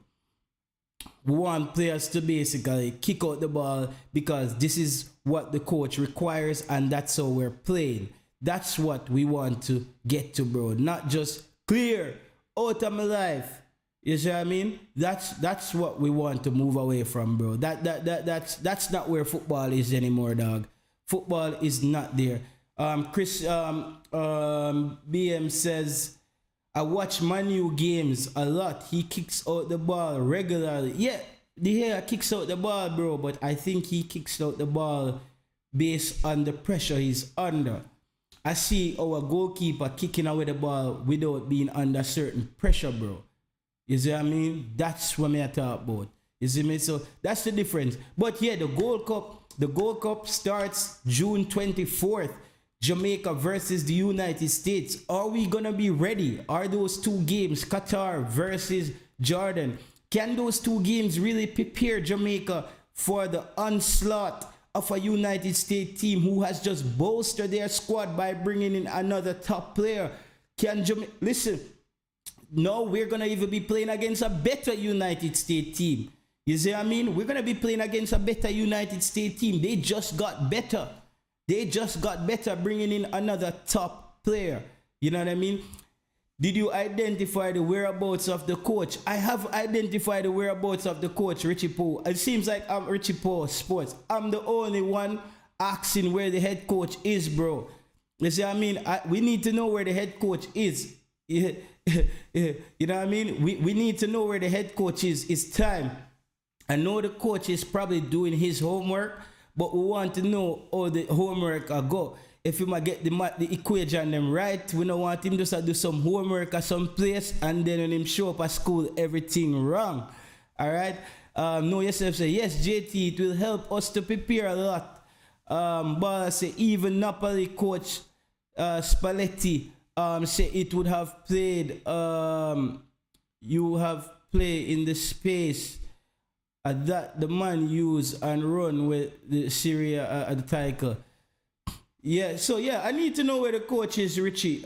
We want players to basically kick out the ball because this is what the coach requires and that's how we're playing. That's what we want to get to, bro. Not just clear out of my life. You see what I mean? That's what we want to move away from, bro. That's not where football is anymore, dog. Football is not there. Chris BM says, I watch Man U games a lot. He kicks out the ball regularly. Yeah, De Gea kicks out the ball, bro, but I think he kicks out the ball based on the pressure he's under. I see our goalkeeper kicking away the ball without being under certain pressure, bro. You see what I mean? That's what I talk about. You see me? So that's the difference. But yeah, the Gold Cup starts June 24th. Jamaica versus the United States. Are we gonna be ready? Are those two games, Qatar versus Jordan, can those two games really prepare Jamaica for the onslaught of a United States team who has just bolstered their squad by bringing in another top player? Can Jamaica listen? No, we're gonna even be playing against a better United States team. You see what I mean? We're gonna be playing against a better United States team. They just got better. They just got better bringing in another top player. You know what I mean? Did you identify the whereabouts of the coach? I have identified the whereabouts of the coach, Richie Poe. It seems like I'm Richie Poe Sports. I'm the only one asking where the head coach is, bro. You see what I mean? We need to know where the head coach is. You know what I mean? We need to know where the head coach is. It's time. I know the coach is probably doing his homework, but we want to know how the homework go. If he might get the equation them right, we don't want him just to do some homework at some place and then when him show up at school, everything wrong. All right? Know yourself say, yes, JT, it will help us to prepare a lot. But I say, even Napoli coach Spalletti say it would have played, you have played in the space that the man use and run with the Syria at the title. Yeah, so yeah, I need to know where the coach is, Richie.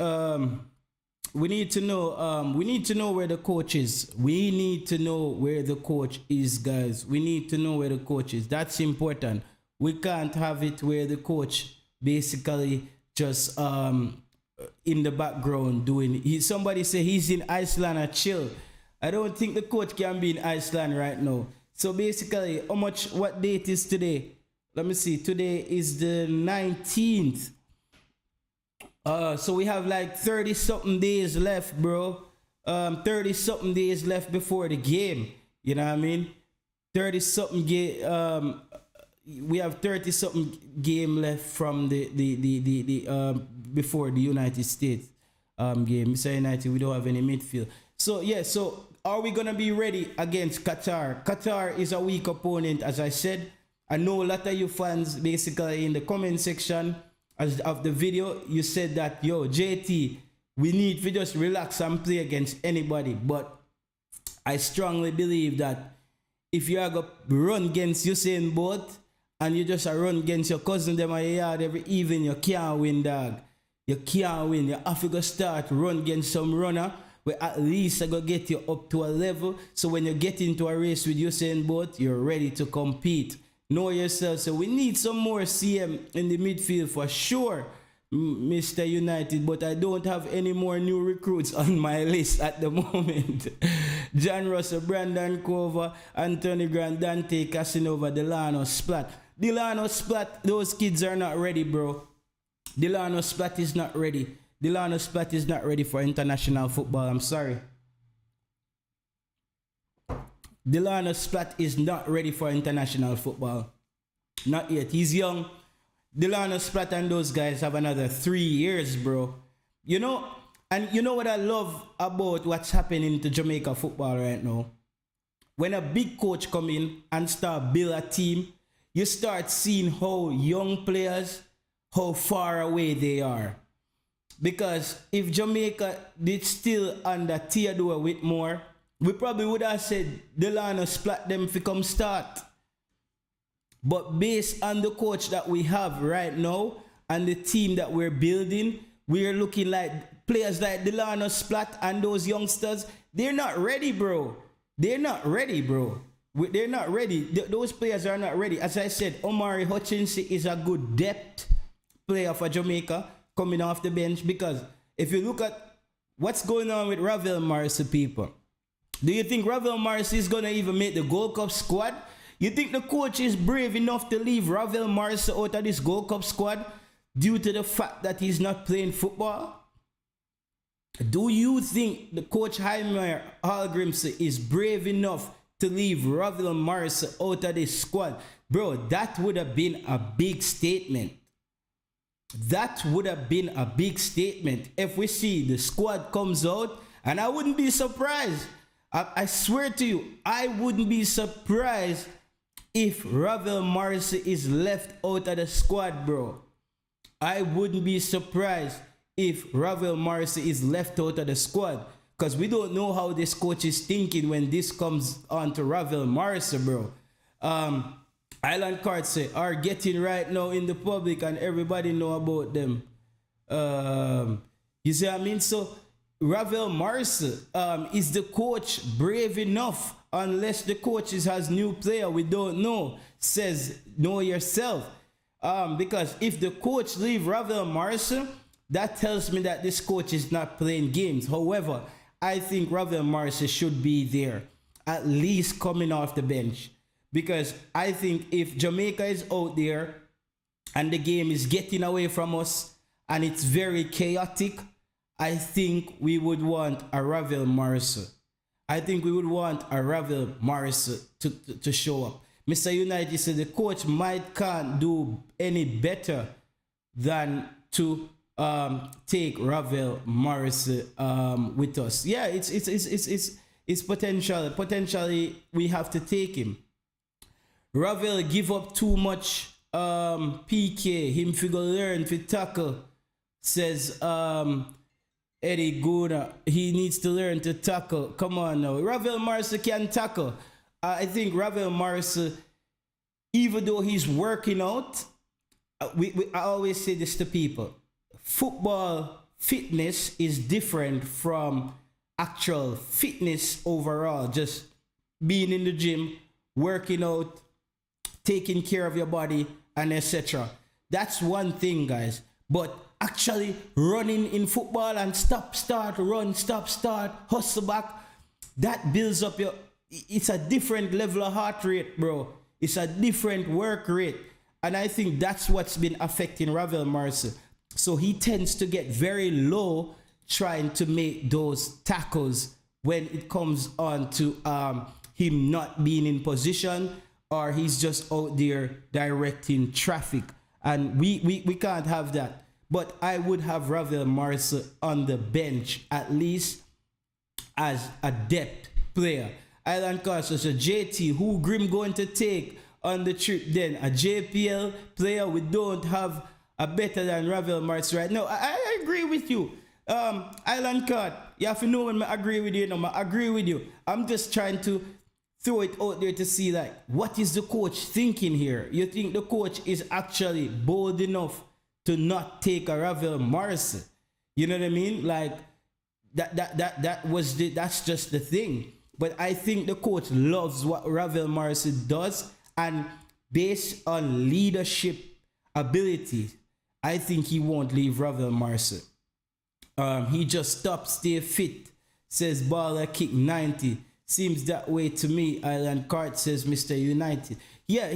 We need to know where the coach is. We need to know where the coach is, guys. We need to know where the coach is. That's important. We can't have it where the coach basically just in the background doing. Somebody say he's in Iceland or chill. I don't think the coach can be in Iceland right now. So basically, what date is today? Let me see. Today is the 19th. So we have like 30 something days left, bro. 30 something days left before the game. You know what I mean? 30 something game. We have 30 something game left from the before the United States game. Mr. United, we don't have any midfield. So yeah, so are we gonna be ready against Qatar? Qatar is a weak opponent, as I said. I know a lot of you fans basically in the comment section of the video, you said that, yo, JT, we need to just relax and play against anybody. But I strongly believe that if you are going to run against Usain Bolt and you just run against your cousin them at your yard every evening, you can't win, dog. You can't win. You have to go start run against some runner where at least I go get you up to a level. So when you get into a race with Usain Bolt, you're ready to compete. Know yourself. So we need some more CM in the midfield for sure, Mr. United, but I don't have any more new recruits on my list at the moment. John Russell, Brandon Cover, Anthony Grant, Dante Casanova, Delano Splat. Delano Splat, those kids are not ready, bro. Delano Splat is not ready. Delano Splat is not ready for international football. I'm sorry. Delano Splat is not ready for international football. Not yet. He's young. Delano Splat and those guys have another 3 years, bro. You know, and you know what I love about what's happening to Jamaica football right now? When a big coach come in and start build a team, you start seeing how young players, how far away they are. Because if Jamaica did still under Theodore Whitmore, we probably would have said Delano Splat them to come start. But based on the coach that we have right now and the team that we're building, we're looking like players like Delano Splat and those youngsters, they're not ready, bro. They're not ready, bro. They're not ready. Those players are not ready. As I said, Omari Hutchinson is a good depth player for Jamaica coming off the bench, because if you look at what's going on with Ravel Morrissey, people, do you think Ravel Morrissey is going to even make the Gold Cup squad? You think the coach is brave enough to leave Ravel Morrissey out of this Gold Cup squad due to the fact that he's not playing football? Do you think the coach Jaime Hallgrimsey is brave enough to leave Ravel Morrissey out of this squad? Bro, that would have been a big statement. That would have been a big statement if we see the squad comes out, and I wouldn't be surprised. I swear to you, I wouldn't be surprised if Ravel Morrissey is left out of the squad, bro. I wouldn't be surprised if Ravel Morrissey is left out of the squad, because we don't know how this coach is thinking when this comes on to Ravel Morrissey, bro. Island Cards are getting right now in the public and everybody know about them. You see what I mean? So Ravel Morrissey, is the coach brave enough? Unless the coaches has new player, we don't know. Says know yourself. Because if the coach leave Ravel Morrissey, that tells me that this coach is not playing games. However, I think Ravel Morrissey should be there, at least coming off the bench. Because I think if Jamaica is out there and the game is getting away from us and it's very chaotic, I think we would want a Ravel Morrissey. I think we would want a Ravel Morrissey to show up. Mr. United said the coach can't do any better than to take Ravel Morrissey with us. Yeah, it's potential. Potentially we have to take him. Ravel give up too much PK. Him figure learn to tackle. Says Eddie Guna. He needs to learn to tackle. Come on now. Ravel Morrissey can tackle. I think Ravel Morrissey, even though he's working out, I always say this to people. Football fitness is different from actual fitness overall. Just being in the gym, working out, taking care of your body, and etc. That's one thing, guys. But actually running in football and stop, start, run, stop, start, hustle back, that builds up your... It's a different level of heart rate, bro. It's a different work rate. And I think that's what's been affecting Ravel Morrissey. So he tends to get very low trying to make those tackles when it comes on to him not being in position, or he's just out there directing traffic. And we can't have that. But I would have Ravel Morrissey on the bench, at least as a depth player. Island Castle, so JT, who Grim going to take on the trip then. A JPL player, we don't have a better than Ravel Marks right now. I agree with you. Island Card, you have to know when I agree with you. I agree with you. I'm just trying to throw it out there to see like what is the coach thinking here. You think the coach is actually bold enough to not take a Ravel Morrison? You know what I mean? Like that's just the thing. But I think the coach loves what Ravel Morrison does, and based on leadership ability, I think he won't leave Ravel Morrison. He just stopped, stay fit, says Baller kick 90. Seems that way to me. Island Cart says Mr. United. Yeah,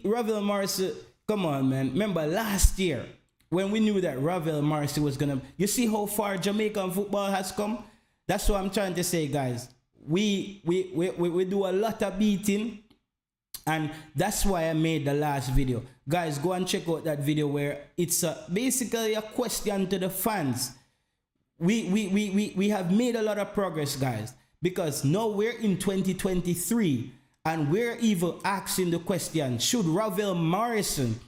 Ravel Morrison, come on, man. Remember last year when we knew that Ravel Morrison was gonna, you see how far Jamaican football has come? That's what I'm trying to say, guys. We do a lot of beating, and that's why I made the last video. Guys, go and check out that video where it's basically a question to the fans. We have made a lot of progress, guys, because now we're in 2023 and we're even asking the question, should Ravel Morrison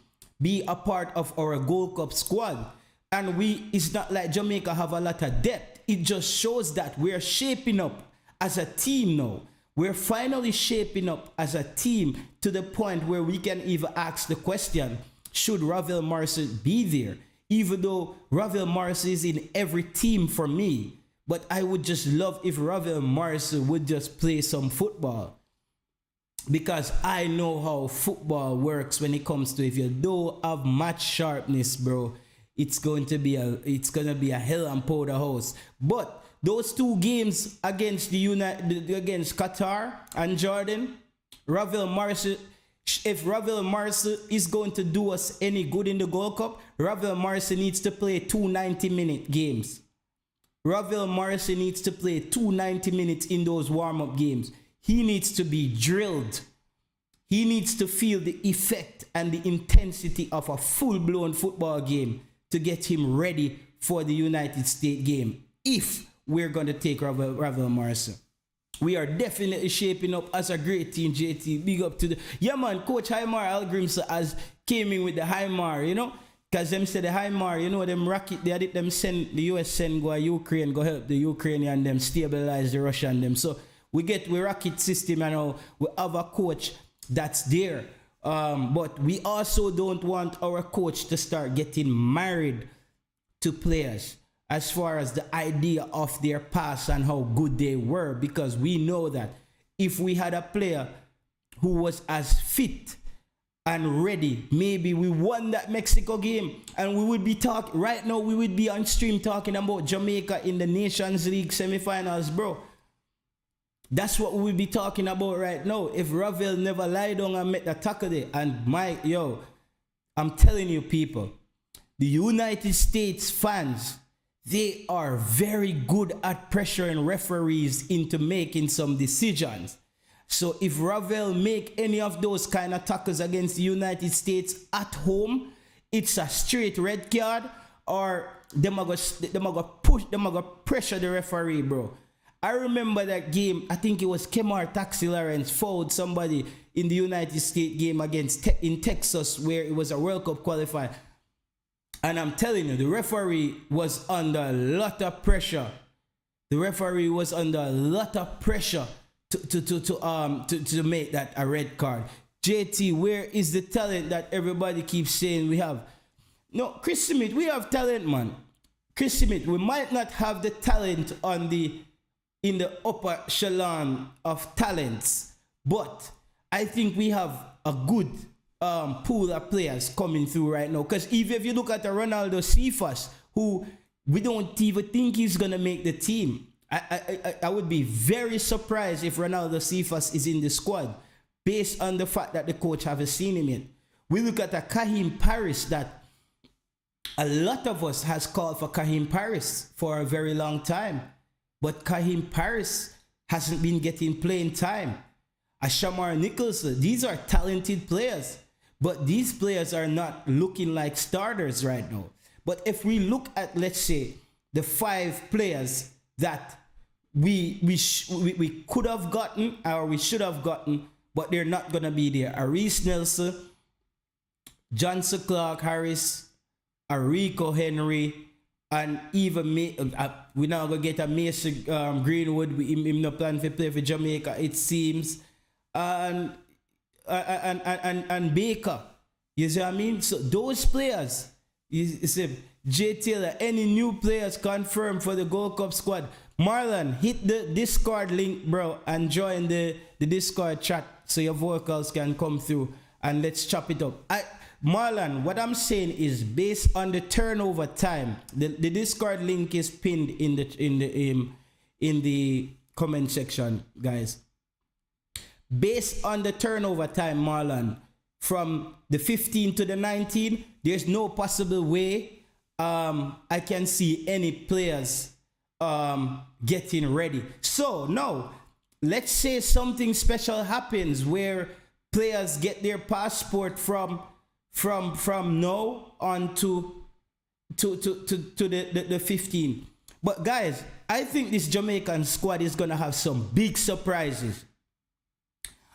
be a part of our Gold Cup squad? And it's not like Jamaica have a lot of depth. It just shows that we're shaping up as a team now. We're finally shaping up as a team to the point where we can even ask the question, should Ravel Morrison be there? Even though Ravel Morrison is in every team for me, but I would just love if Ravel Morrison would just play some football, because I know how football works when it comes to, if you don't have match sharpness, bro, it's gonna be a hell and powder house. But those two games against against Qatar and Jordan, Ravel Morrison, if Ravel Morrison is going to do us any good in the Gold Cup, Ravel Morrison needs to play 2 90-minute games. Ravel Morrison needs to play 2 90 minutes in those warm-up games. He needs to be drilled. He needs to feel the effect and the intensity of a full-blown football game to get him ready for the United States game, if we're going to take Ravel Morrison. We are definitely shaping up as a great team, JT. Big up to the... Yeah, man, Coach Haimar Algrimson has came in with the Haimar, you know? Because them said the Haimar, you know, them rocket, they did them send, the US send go to Ukraine, go help the Ukrainian them stabilize the Russian them. So we rocket system, and now we have a coach that's there. But we also don't want our coach to start getting married to players as far as the idea of their past and how good they were, because we know that if we had a player who was as fit and ready, maybe we won that Mexico game, and we would be talking right now, we would be on stream talking about Jamaica in the Nations League semifinals, bro. That's what we would be talking about right now if Ravel never lied down and met the tackle there. And I'm telling you, people, the United States fans, they are very good at pressuring referees into making some decisions. So if Ravel make any of those kind of tackles against the United States at home, it's a straight red card, or them are gonna pressure the referee, bro. I remember that game, I think it was Kemar Taxi Lawrence fouled somebody in the United States game in Texas, where it was a World Cup qualifier. And I'm telling you, the referee was under a lot of pressure. The referee was under a lot of pressure to make that a red card. JT, where is the talent that everybody keeps saying we have? No, Chris Smith, we have talent, man. Chris Smith, we might not have the talent in the upper echelon of talents, but I think we have a good pool of players coming through right now. Because if you look at the Ronaldo Cephas, who we don't even think he's gonna make the team. I would be very surprised if Ronaldo Cephas is in the squad, based on the fact that the coach haven't seen him yet. We look at a Kahim Paris that a lot of us has called for Kahim Paris for a very long time, but Kahim Paris hasn't been getting playing time. A Shamar Nicholson, these are talented players, but these players are not looking like starters right now. But if we look at, let's say, the 5 players that we could have gotten, or we should have gotten, but they're not gonna be there. Aris Nelson, Johnson Clark Harris, Rico Henry, and even we now gonna get a Mason Greenwood. Him no plan to play for Jamaica, it seems, and Baker. You see what I mean? So those players, you see, Jay Taylor, any new players confirmed for the Gold Cup squad? Marlon, hit the Discord link, bro, and join the Discord chat so your vocals can come through and let's chop it up. Marlon, what I'm saying is based on the turnover time. The Discord link is pinned in the comment section, guys. Based on the turnover time, Marlon, from the 15 to the 19, there's no possible way I can see any players getting ready. So now, let's say something special happens where players get their passport from now on to the 15. But guys, I think this Jamaican squad is gonna have some big surprises.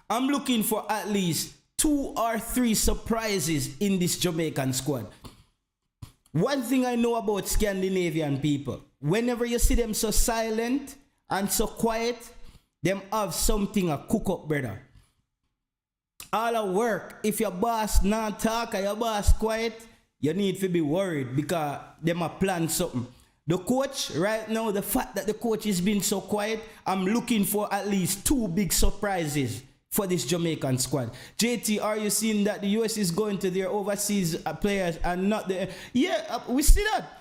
I'm looking for at least 2 or 3 surprises in this Jamaican squad. One thing I know about Scandinavian people, whenever you see them so silent and so quiet, them have something to cook up, brother. All the work, if your boss not talk or your boss quiet, you need to be worried because them a plan something. The coach, right now, the fact that the coach is being so quiet, I'm looking for at least 2 big surprises for this Jamaican squad. JT, are you seeing that the US is going to their overseas players and not the... Yeah, we see that.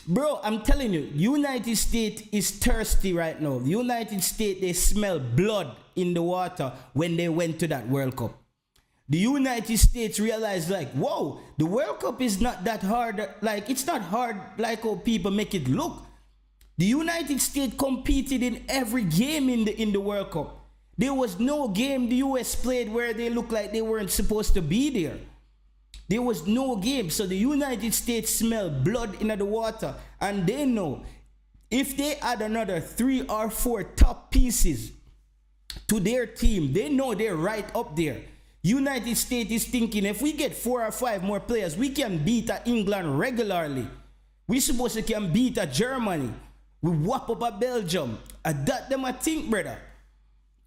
Bro, I'm telling you, United States is thirsty right now. The United States, they smell blood in the water when they went to that World Cup. The United States realized like, whoa, the World Cup is not that hard. Like, it's not hard like how people make it look. The United States competed in every game in the World Cup. There was no game the US played where they looked like they weren't supposed to be there. There was no game. So the United States smell blood in the water. And they know if they add another 3 or 4 top pieces to their team, they know they're right up there. United States is thinking if we get 4 or 5 more players, we can beat England regularly. We supposed to can beat Germany. We whop up a Belgium. That them I think, brother.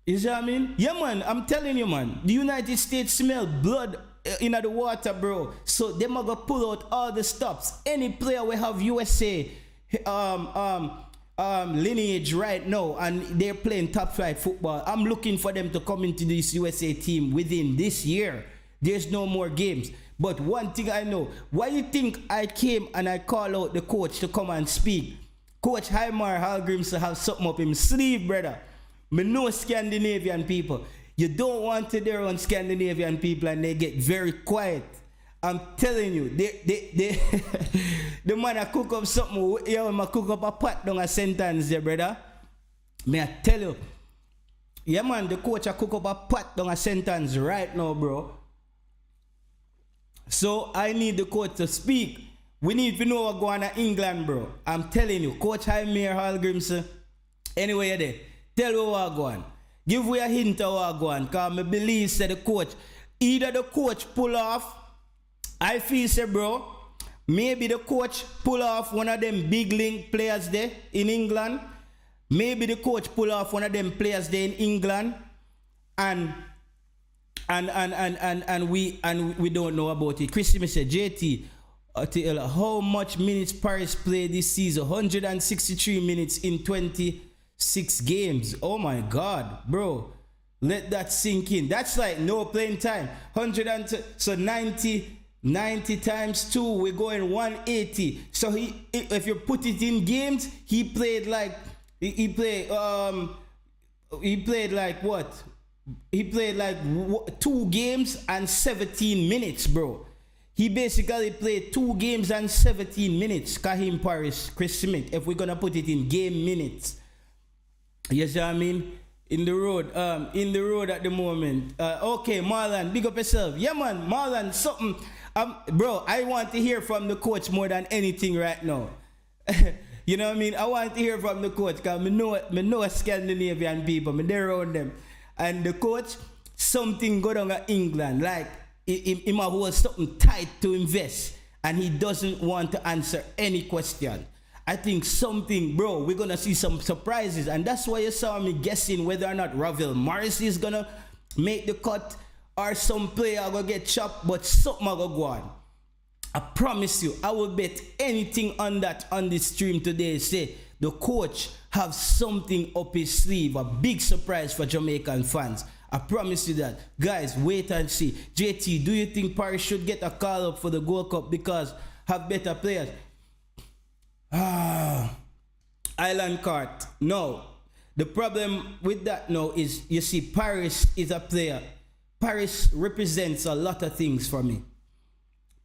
You see what I mean? Yeah, man, I'm telling you, man. The United States smell blood in the water, bro. So they are gonna pull out all the stops. Any player will have USA lineage right now, and they're playing top flight football. I'm looking for them to come into this USA team within this year. There's no more games. But one thing I know, why you think I came and I call out the coach to come and speak? Coach Heimar Hallgrims to have something up his sleeve, brother. Me know Scandinavian people. You don't want to their own Scandinavian people and they get very quiet. I'm telling you, they the man I cook up something, I cook up a pot down a sentence there, brother. May I tell you? Yeah, man, the coach I cook up a pot down a sentence right now, bro. So I need the coach to speak. We need to know what's going on in England, bro. I'm telling you, Coach Jaime Hallgrims, anyway, you're there. Tell me what go on. Give me a hint of what go on. Because I believe that the coach, either the coach pull off, I feel say, bro, maybe the coach pull off one of them big link players there in England. Maybe the coach pull off one of them players there in England. And we don't know about it. Chris Smith said, JT, how much minutes Paris played this season? 163 minutes in 26 games. Oh my God, bro. Let that sink in. That's like no playing time. 90 times 2, we're going 180. So if you put it in games, he played like what? He played like 2 games and 17 minutes, bro. He basically played 2 games and 17 minutes. Kahim Paris, Chris Smith, if we're gonna put it in game minutes. You see what I mean? In the road at the moment. Okay, Marlon, big up yourself. Yeah, man, Marlon, something. Bro, I want to hear from the coach more than anything right now. You know what I mean? I want to hear from the coach because me know Scandinavian people, me there around them. And the coach, something go on at England, like he might hold something tight to invest, and he doesn't want to answer any question. I think something, bro, we're gonna see some surprises, and that's why you saw me guessing whether or not Ravel Morris is gonna make the cut or some player gonna get chopped, but something gonna go on. I promise you, I will bet anything on that on this stream today. Say the coach have something up his sleeve, a big surprise for Jamaican fans. I promise you that. Guys, wait and see. JT, do you think Paris should get a call up for the Gold Cup because have better players? Island Cart. No. The problem with that now is, you see, Paris is a player. Paris represents a lot of things for me.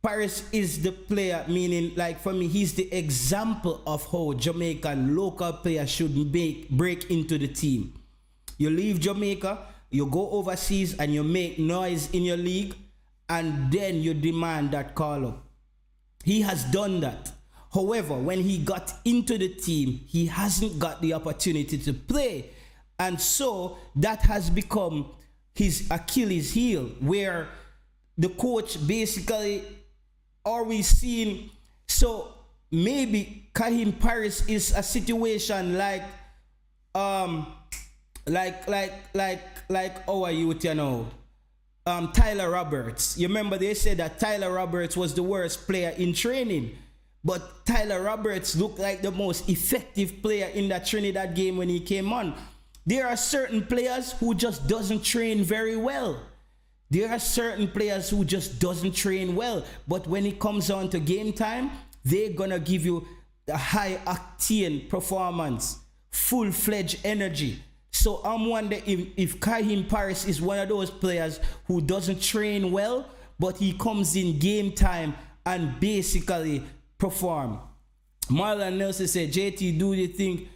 Paris is the player, meaning, like, for me, he's the example of how Jamaican local players should break into the team. You leave Jamaica, you go overseas, and you make noise in your league, and then you demand that call up. He has done that. However, when he got into the team, he hasn't got the opportunity to play. And so that has become his Achilles heel, where the coach basically, are we seeing, so maybe Kahim Paris is a situation like our youth, you know, Tyler Roberts. You remember they said that Tyler Roberts was the worst player in training, but Tyler Roberts looked like the most effective player in that Trinidad game when he came on. There are certain players who just doesn't train very well. There are certain players who just doesn't train well, but when it comes on to game time, they're gonna give you the high octane performance, full-fledged energy. So I'm wondering if Kahim Paris is one of those players who doesn't train well, but he comes in game time and basically perform. Marlon Nelson said, JT, do you think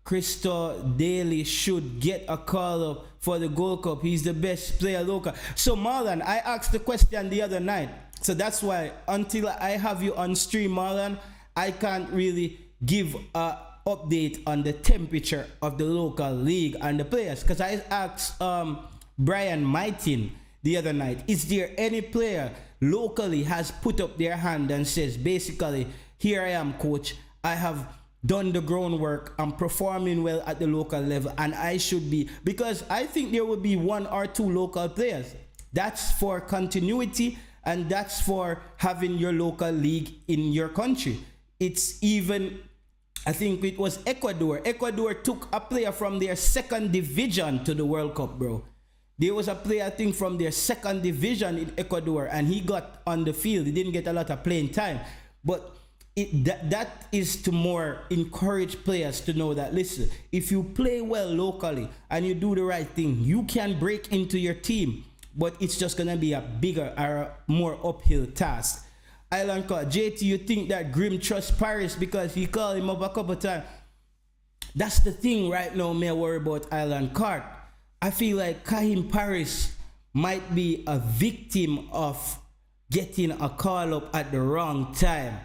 Christo Daly should get a call up for the Gold Cup? He's the best player local. So Marlon, I asked the question the other night. So that's why until I have you on stream, Marlon, I can't really give a update on the temperature of the local league and the players. Because I asked Brian Mightin the other night, is there any player locally has put up their hand and says, basically, here I am, coach, I have done the groundwork, I'm performing well at the local level, and I should be, because I think there will be one or two local players. That's for continuity, and that's for having your local league in your country. It's even, I think it was Ecuador. Ecuador took a player from their second division to the World Cup, bro. There was a player, I think, from their second division in Ecuador, and he got on the field. He didn't get a lot of playing time, but that is to more encourage players to know that, listen, if you play well locally and you do the right thing, you can break into your team, but it's just going to be a bigger or a more uphill task. Island Call, JT, you think that Grim trusts Paris because he called him up a couple times? That's the thing right now, may I worry about Island Cart. I feel like Kahim Paris might be a victim of getting a call up at the wrong time.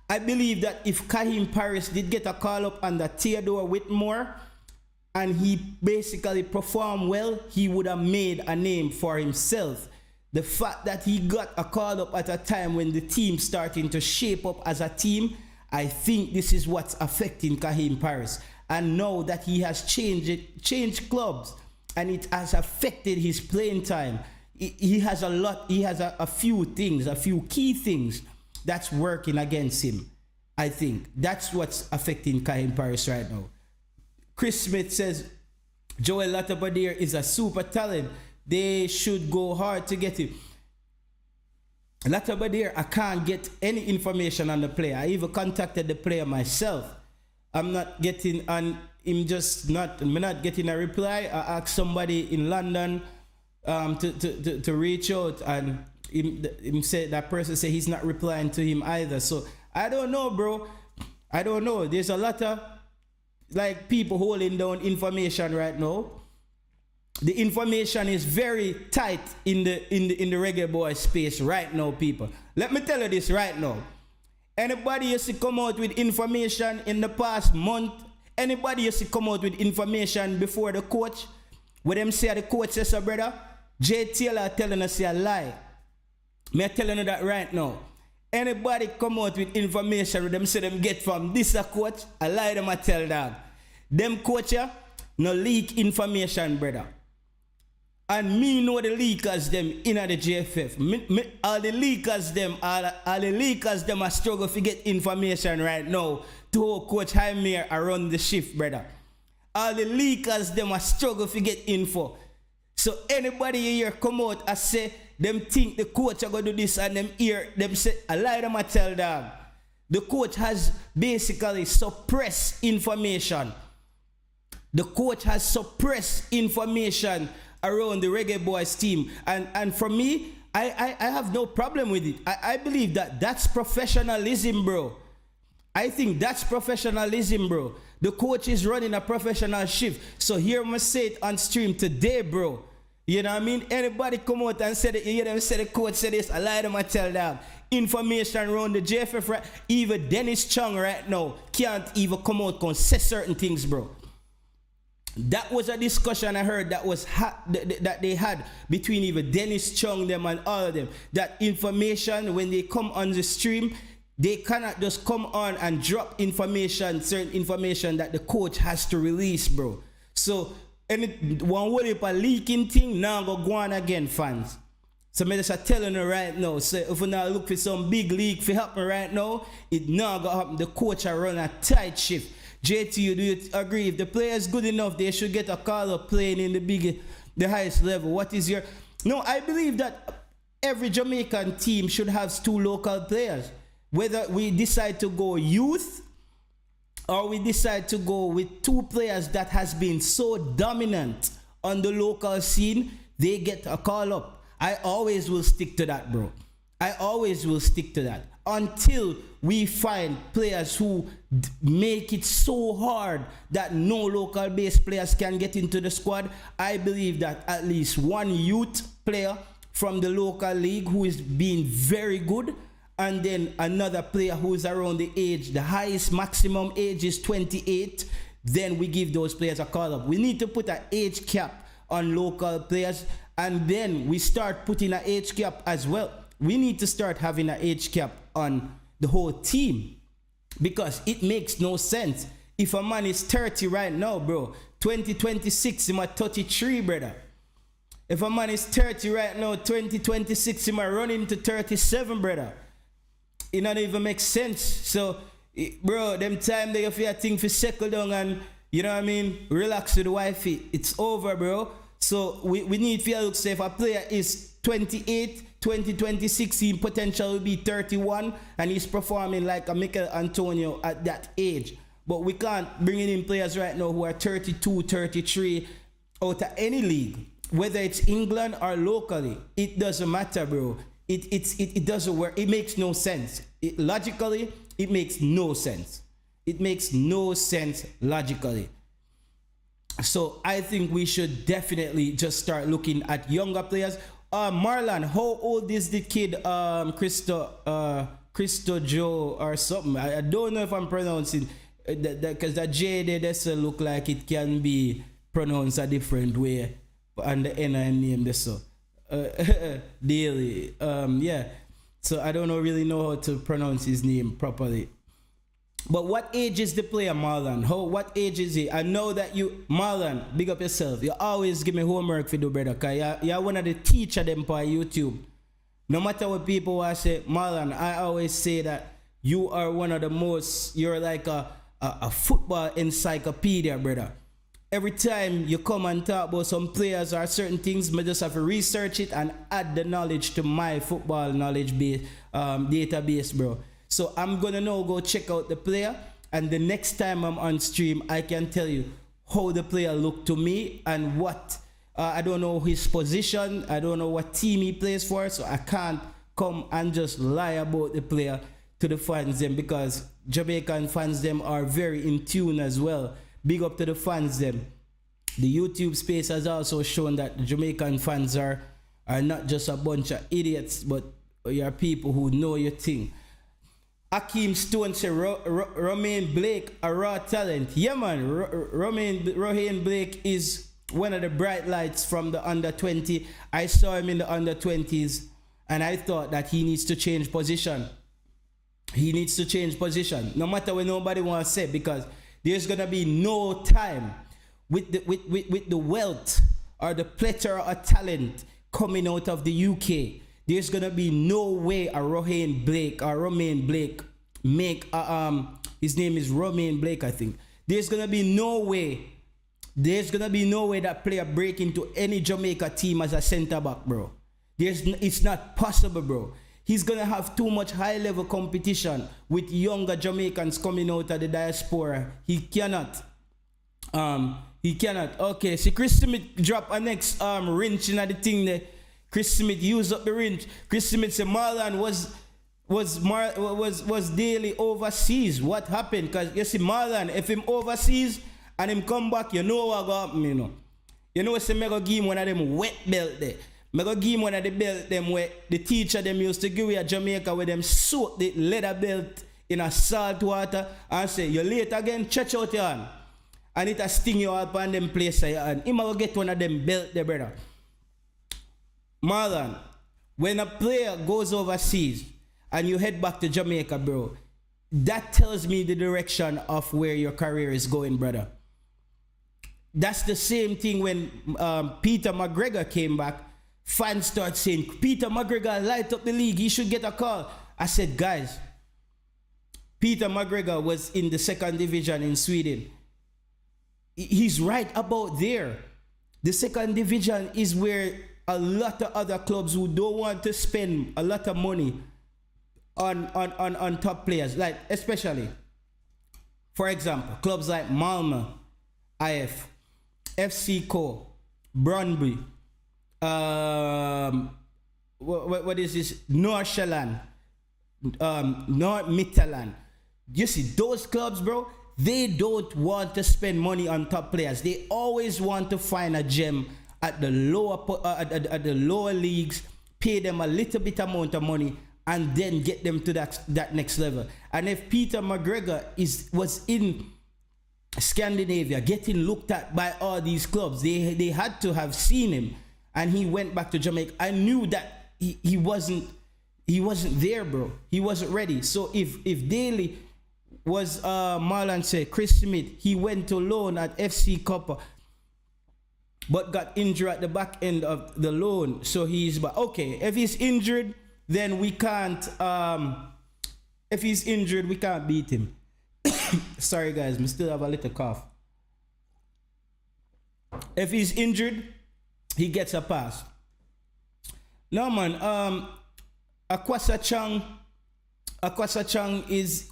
I believe that if Kahim Paris did get a call up under Theodore Whitmore and he basically performed well, he would have made a name for himself. The fact that he got a call up at a time when the team's starting to shape up as a team, I think this is what's affecting Kahim Paris. And now that he has changed clubs and it has affected his playing time, he has a few things, a few key things that's working against him. I think that's what's affecting Kahim Paris right now. Chris Smith says Joel Latabadir is a super talent. They should go hard to get him. Latabadir, I can't get any information on the player. I even contacted the player myself. I'm not getting I'm not getting a reply. I asked somebody in London to reach out, and him said, that person said he's not replying to him either. So I don't know, bro. I don't know. There's a lot of like people holding down information right now. The information is very tight in the Reggae Boyz space right now, people. Let me tell you this right now. Anybody used to come out with information in the past month, anybody used to come out with information before the coach, What them say the coach says, brother? Jay Taylor telling us a lie. Me telling you that right now. Anybody come out with information with them say them get from this a coach, I lie them I tell dog. Them coach no leak information, brother. And me know the leakers them in the JFF. All the leakers them are struggle to get information right now to how Coach Jaime run the shift, brother. All the leakers them are struggle to get info. So anybody here come out and say them think the coach are going to do this and them hear them say, I lie them I tell dog. The coach has basically suppressed information. The coach has suppressed information around the Reggae Boyz team. And for me, I have no problem with it. I believe that that's professionalism, bro. I think that's professionalism, bro. The coach is running a professional shift. So here I must say it on stream today, bro. You know what I mean? Anybody come out and say that, you hear them say the coach said this, I lie them I tell them. Information around the JFF, right? Even Dennis Chung right now can't even come out and say certain things, bro. That was a discussion I heard that was that they had between even Dennis Chung them and all of them. That information, when they come on the stream, they cannot just come on and drop information, certain information that the coach has to release, bro. So, one word if a leaking thing, now go on again, fans. So me just telling you right now, so if we now look for some big league for happen right now, it now gonna happen. The coach are run a tight shift. JT, do you agree? If the player is good enough, they should get a call up playing in the highest level. What is your... No, I believe that every Jamaican team should have two local players. Whether we decide to go youth or we decide to go with two players that has been so dominant on the local scene, they get a call up. I always will stick to that, bro. I always will stick to that until we find players who make it so hard that no local base players can get into the squad. I believe that at least one youth player from the local league who is being very good, and then another player who is around the age, the highest maximum age is 28, then we give those players a call up. We need to put an age cap on local players, and then we start putting an age cap as well. We need to start having an age cap on the whole team, because it makes no sense. If a man is 30 right now, bro, 2026, he's 33, brother. If a man is 30 right now, 2026, he's running to 37, brother. It not even makes sense. So, bro, them time they have to think for settle down and, you know what I mean, relax with the wifey. It's over, bro. So we need to look, say if a player is 28, 2026, he potential will be 31, and he's performing like a Mikel Antonio at that age. But we can't bring in players right now who are 32, 33 out of any league, whether it's England or locally. It doesn't matter, bro. It doesn't work. It makes no sense. Logically, it makes no sense. It makes no sense logically. So I think we should definitely just start looking at younger players. Marlon, how old is the kid? Christo Joe or something. I don't know if I'm pronouncing because that J there doesn't look like it can be pronounced a different way. And the NIM name this so. Daily. Yeah. So I don't really know how to pronounce his name properly. But what age is the player, Marlon? What age is he? I know that you, Marlon, big up yourself. You always give me homework for do, brother, because you're one of the teacher them for YouTube. No matter what people will say, Marlon, I always say that you are one of the most, you're like a football encyclopedia, brother. Every time you come and talk about some players or certain things, I just have to research it and add the knowledge to my football knowledge base, database, bro. So I'm going to now go check out the player, and the next time I'm on stream, I can tell you how the player looked to me and what. I don't know his position. I don't know what team he plays for, so I can't come and just lie about the player to the fans them, because Jamaican fans them are very in tune as well. Big up to the fans them. The YouTube space has also shown that the Jamaican fans are not just a bunch of idiots, but you are people who know your thing. Akeem Stone say Romain Blake a raw talent. Yeah man, Romain Blake is one of the bright lights from the under 20. I saw him in the under 20s, and I thought that he needs to change position. He needs to change position, no matter what nobody wants to say, because there's gonna be no time with the wealth or the plethora of talent coming out of the UK. There's gonna be no way a Romain Blake make his name is Romain Blake, I think. There's gonna be no way. There's gonna be no way that player break into any Jamaica team as a centre back, bro. It's not possible, bro. He's gonna have too much high level competition with younger Jamaicans coming out of the diaspora. He cannot. Okay, see Chris Smith drop a next wrench in the thing there. Chris Smith use up the wrench. Chris Smith said Marlon was daily overseas. What happened? Cause you see Marlon, if him overseas and him come back, you know what go happen, you know. You know, say me go give him one of them wet belt there. Me go give him one of the belt them where the teacher them used to give you a Jamaica where them soak the leather belt in a salt water and say, you late again, stretch out your hand. And it a sting you up on them place and him will get one of them belt there, brother. Marlon, when a player goes overseas and you head back to Jamaica, bro, that tells me the direction of where your career is going, brother. That's the same thing when Peter McGregor came back. Fans start saying, Peter McGregor light up the league, he should get a call. I said, guys, Peter McGregor was in the second division in Sweden. He's right about there. The second division is where a lot of other clubs who don't want to spend a lot of money on top players, like especially, for example, clubs like Malmö, IF, FC Co, Brøndby, what is this? Nordsjælland, North Midtjylland. You see those clubs, bro, they don't want to spend money on top players. They always want to find a gem at the lower leagues, pay them a little bit amount of money, and then get them to that next level. And if Peter McGregor was in Scandinavia getting looked at by all these clubs, they had to have seen him, and he went back to Jamaica. I knew that he wasn't there, bro. He wasn't ready. So if Daly was Marlon said, Chris Smith, he went to loan at FC Copper, but got injured at the back end of the loan. So he's back. Okay, if he's injured, then we can't. If he's injured, we can't beat him. Sorry, guys, I still have a little cough. If he's injured, he gets a pass. No, man. Akwasa Chang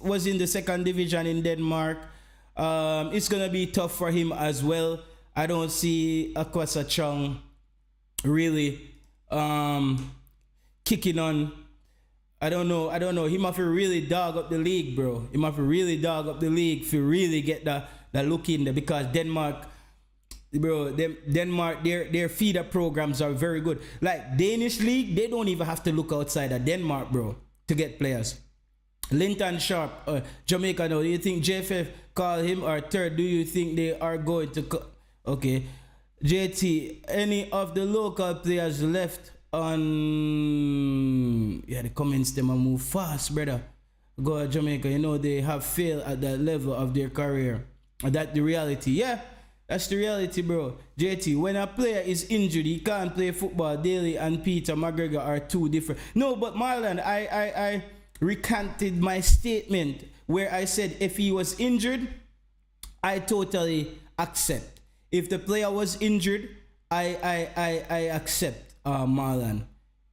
was in the second division in Denmark. It's gonna be tough for him as well. I don't see Akwasa Chang really kicking on. I don't know. He must really dog up the league, bro. He must really dog up the league to really get the look in there, because Denmark, bro, Denmark, their feeder programs are very good. Like Danish league, they don't even have to look outside of Denmark, bro, to get players. Linton Sharp, Jamaica now. Do you think JFF call him, or third? Do you think they are going to? Okay, JT. Any of the local players left on? Yeah, the comments them move fast, brother. Go to Jamaica. You know they have failed at that level of their career. That's the reality. Yeah, that's the reality, bro. JT, when a player is injured, he can't play football. Daly and Peter McGregor are two different. No, but Marlon, I recanted my statement where I said if he was injured, I totally accept. If the player was injured, I accept Marlon.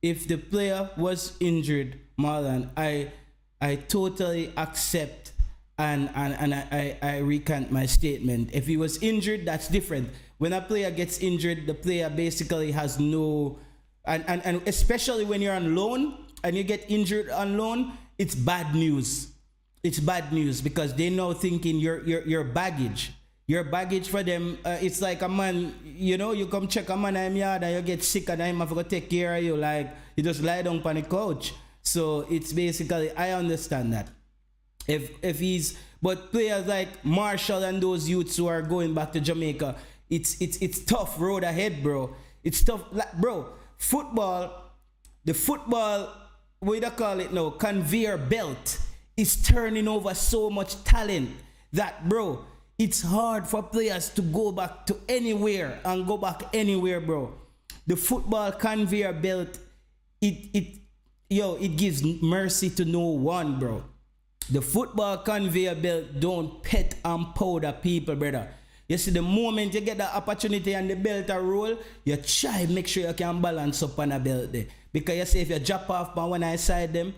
If the player was injured, Marlon, I totally accept and I recant my statement. If he was injured, that's different. When a player gets injured, the player basically has no, and especially when you're on loan and you get injured on loan, it's bad news. It's bad news because they now thinking your baggage. Your baggage for them, it's like a man, you know, you come check a man in yard and you get sick and I'm have to take care of you, like you just lie down on the couch. So it's basically, I understand that. If he's, but players like Marshall and those youths who are going back to Jamaica, It's tough road ahead, bro. It's tough, like, bro. Football, the football, what do you call it now? Conveyor belt is turning over so much talent that, bro, it's hard for players to go back to anywhere and go back anywhere, bro. The football conveyor belt, it gives mercy to no one, bro. The football conveyor belt don't pet and powder people, brother. You see, the moment you get the opportunity and the belt a roll, you try make sure you can balance up on the belt there. Because you see, if you drop off on one side them,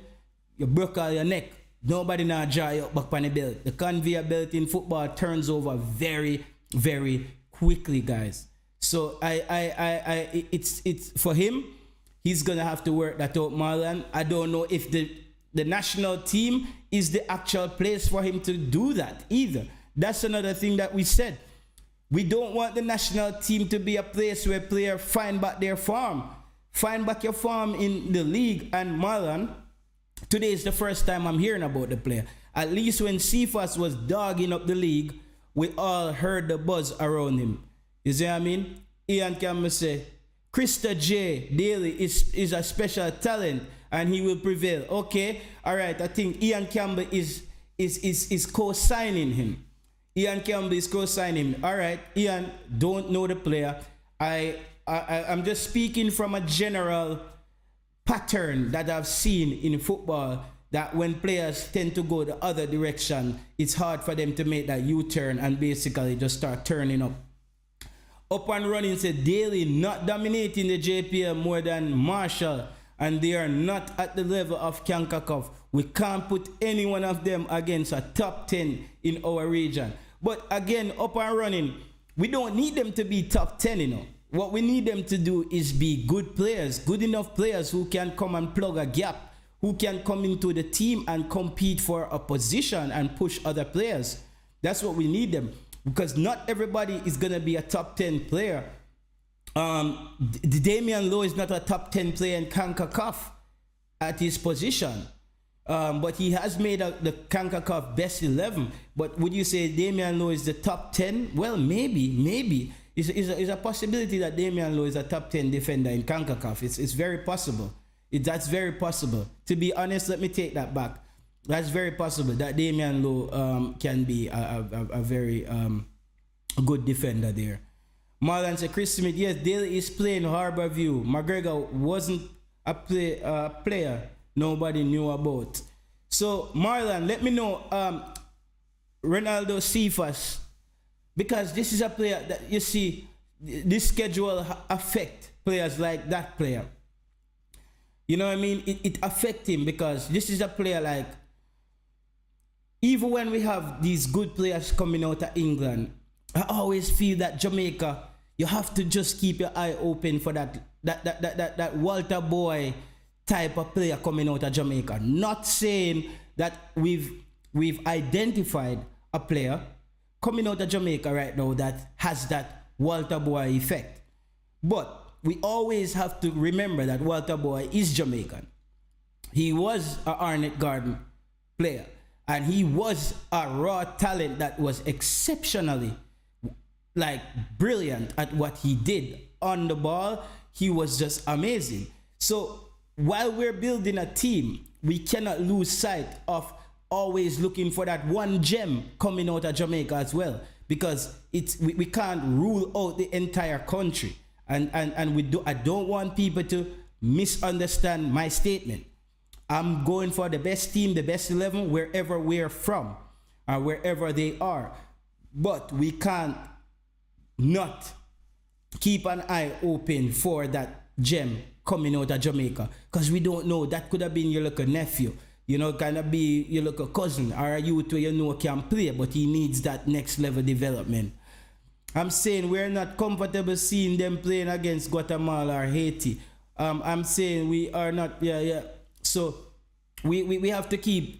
you broke all your neck. Nobody now draw you up back on the belt. The conveyor belt in football turns over very, very quickly, guys. So it's for him. He's gonna have to work that out, Marlon. I don't know if the national team is the actual place for him to do that either. That's another thing that we said. We don't want the national team to be a place where players find back their form. Find back your form in the league. And Marlon, today is the first time I'm hearing about the player. At least when Cephas was dogging up the league, we all heard the buzz around him. You see what I mean? Ian Campbell say, Krista J. Daly is a special talent and he will prevail. Okay, all right. I think Ian Campbell is co-signing him. Ian Campbell is co-signing him. All right, Ian, don't know the player. I'm just speaking from a general pattern that I've seen in football, that when players tend to go the other direction, it's hard for them to make that U-turn and basically just start turning up. Up and running said Daly not dominating the JPL more than Marshall, and they are not at the level of Kankakov. We can't put any one of them against a top 10 in our region. But again, up and running, we don't need them to be top 10, you know. What we need them to do is be good players, good enough players who can come and plug a gap, who can come into the team and compete for a position and push other players. That's what we need them. Because not everybody is going to be a top 10 player. Damian Lowe is not a top 10 player in CONCACAF at his position. But he has made the CONCACAF best 11. But would you say Damian Lowe is the top 10? Well, maybe. It's a possibility that Damian Lowe is a top 10 defender in CONCACAF. It's very possible. That's very possible. To be honest, let me take that back. That's very possible that Damian Lowe can be a very good defender there. Marlon said, Chris Smith, yes, Daly is playing Harborview. McGregor wasn't a player nobody knew about. So, Marlon, let me know Ronaldo Cephas, because this is a player that, you see, this schedule affect players like that player. You know what I mean? It affects him because this is a player like, even when we have these good players coming out of England, I always feel that Jamaica, you have to just keep your eye open for that Walter Boy type of player coming out of Jamaica. Not saying that we've identified a player coming out of Jamaica right now that has that Walter Boy effect. But we always have to remember that Walter Boy is Jamaican. He was a Arnett Garden player. And he was a raw talent that was exceptionally, like, brilliant at what he did on the ball. He was just amazing. So while we're building a team, we cannot lose sight of always looking for that one gem coming out of Jamaica as well, because we can't rule out the entire country. And I don't want people to misunderstand my statement. I'm going for the best team, the best 11, wherever we're from, or wherever they are. But we can't not keep an eye open for that gem coming out of Jamaica, because we don't know. That could have been your little nephew, you know, kind of be your little cousin, or a youth where you know can play, but he needs that next level development. I'm saying we're not comfortable seeing them playing against Guatemala or Haiti. I'm saying we are not, So we have to keep,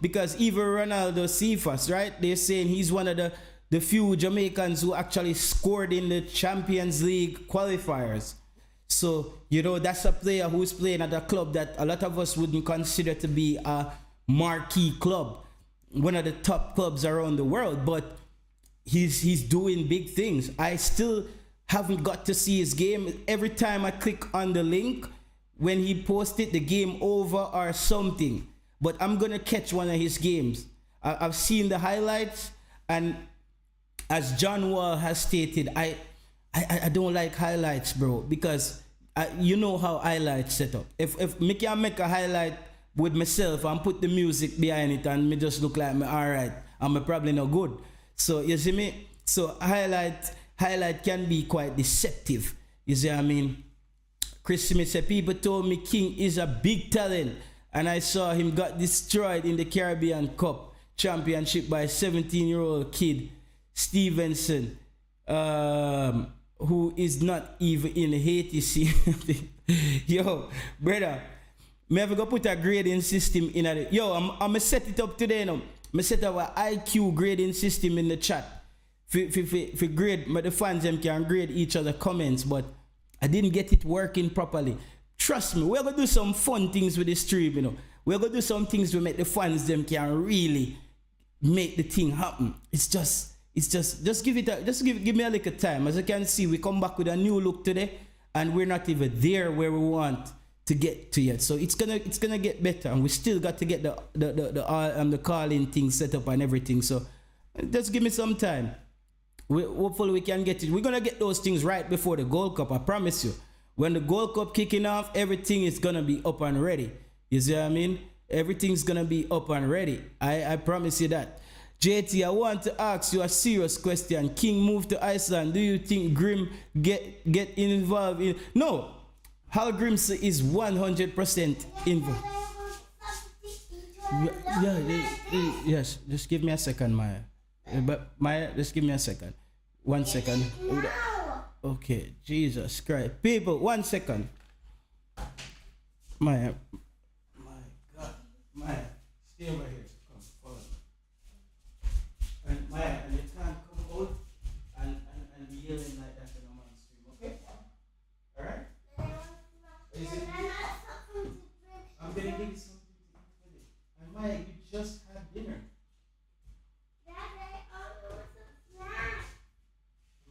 because even Ronaldo Cephas, right? They're saying he's one of the few Jamaicans who actually scored in the Champions League qualifiers. So, you know, that's a player who's playing at a club that a lot of us wouldn't consider to be a marquee club, one of the top clubs around the world. But he's doing big things. I still haven't got to see his game. Every time I click on the link, when he posted the game over or something, but I'm gonna catch one of his games. I've seen the highlights, and as John Wall has stated, I don't like highlights, bro, because you know how highlights set up. If me can make a highlight with myself and put the music behind it and me just look like me alright, and me probably not good. So you see me? So highlight can be quite deceptive. You see what I mean? Chris Smith said people told me King is a big talent, and I saw him got destroyed in the Caribbean Cup Championship by a 17-year-old kid, Stevenson, who is not even in Haiti. Yo, brother, me have to go put a grading system in it. Yo, I'm gonna set it up today now. Me set up an IQ grading system in the chat. For grade, but the fans them can grade each other comments, but I didn't get it working properly. Trust me, we're gonna do some fun things with the stream, you know. We're gonna do some things to make the fans them can really make the thing happen. Just give me a little time. As you can see, we come back with a new look today, and we're not even there where we want to get to yet. So it's gonna get better, and we still got to get the calling thing set up and everything. So just give me some time. Hopefully we can get it. We're gonna get those things right before the Gold Cup. I promise you. When the Gold Cup kicking off, everything is gonna be up and ready. You see what I mean? Everything's gonna be up and ready. I promise you that. JT, I want to ask you a serious question. King moved to Iceland. Do you think Grim get involved in? No. Hal Grims is 100% involved. Yes. Just give me a second, Maya. But Maya, just give me a second. 1 second. Okay, Jesus Christ. People, 1 second. Maya. My God. Maya, stay over here. Come, follow me. And Maya, and you can't come out and be yelling like that in a man's stream, okay? Alright? I'm gonna give you something to eat with it. And Maya, you just had dinner. I'm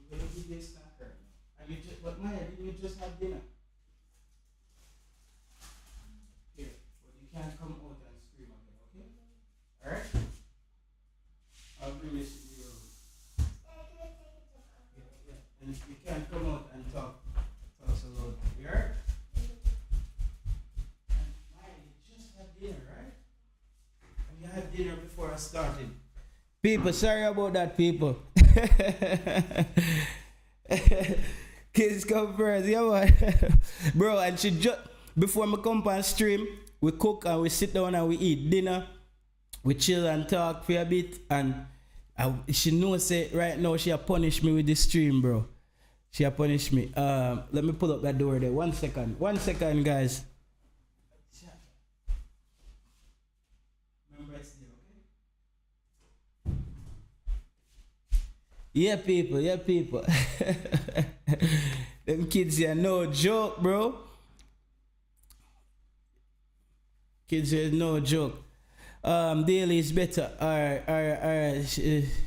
gonna give you a snack right now. And but Maya, didn't you just have dinner? Here, but you can't come out and scream again, okay? Alright? I'll bring this in your room. Yeah. And you can't come out and talk so loud. You alright? And Maya, you just had dinner, right? And you had dinner before I started. People, sorry about that, people. Kids come first, yeah, man. Bro, and she just, before I come on stream, we cook and we sit down and we eat dinner. We chill and talk for a bit. And she knows say right now she a punish me with the stream, bro. She a punish me. Let me pull up that door there. 1 second. 1 second, guys. Remember it's there, okay? Yeah, people. Them kids here, no joke, bro. Kids here, no joke. Daily is better.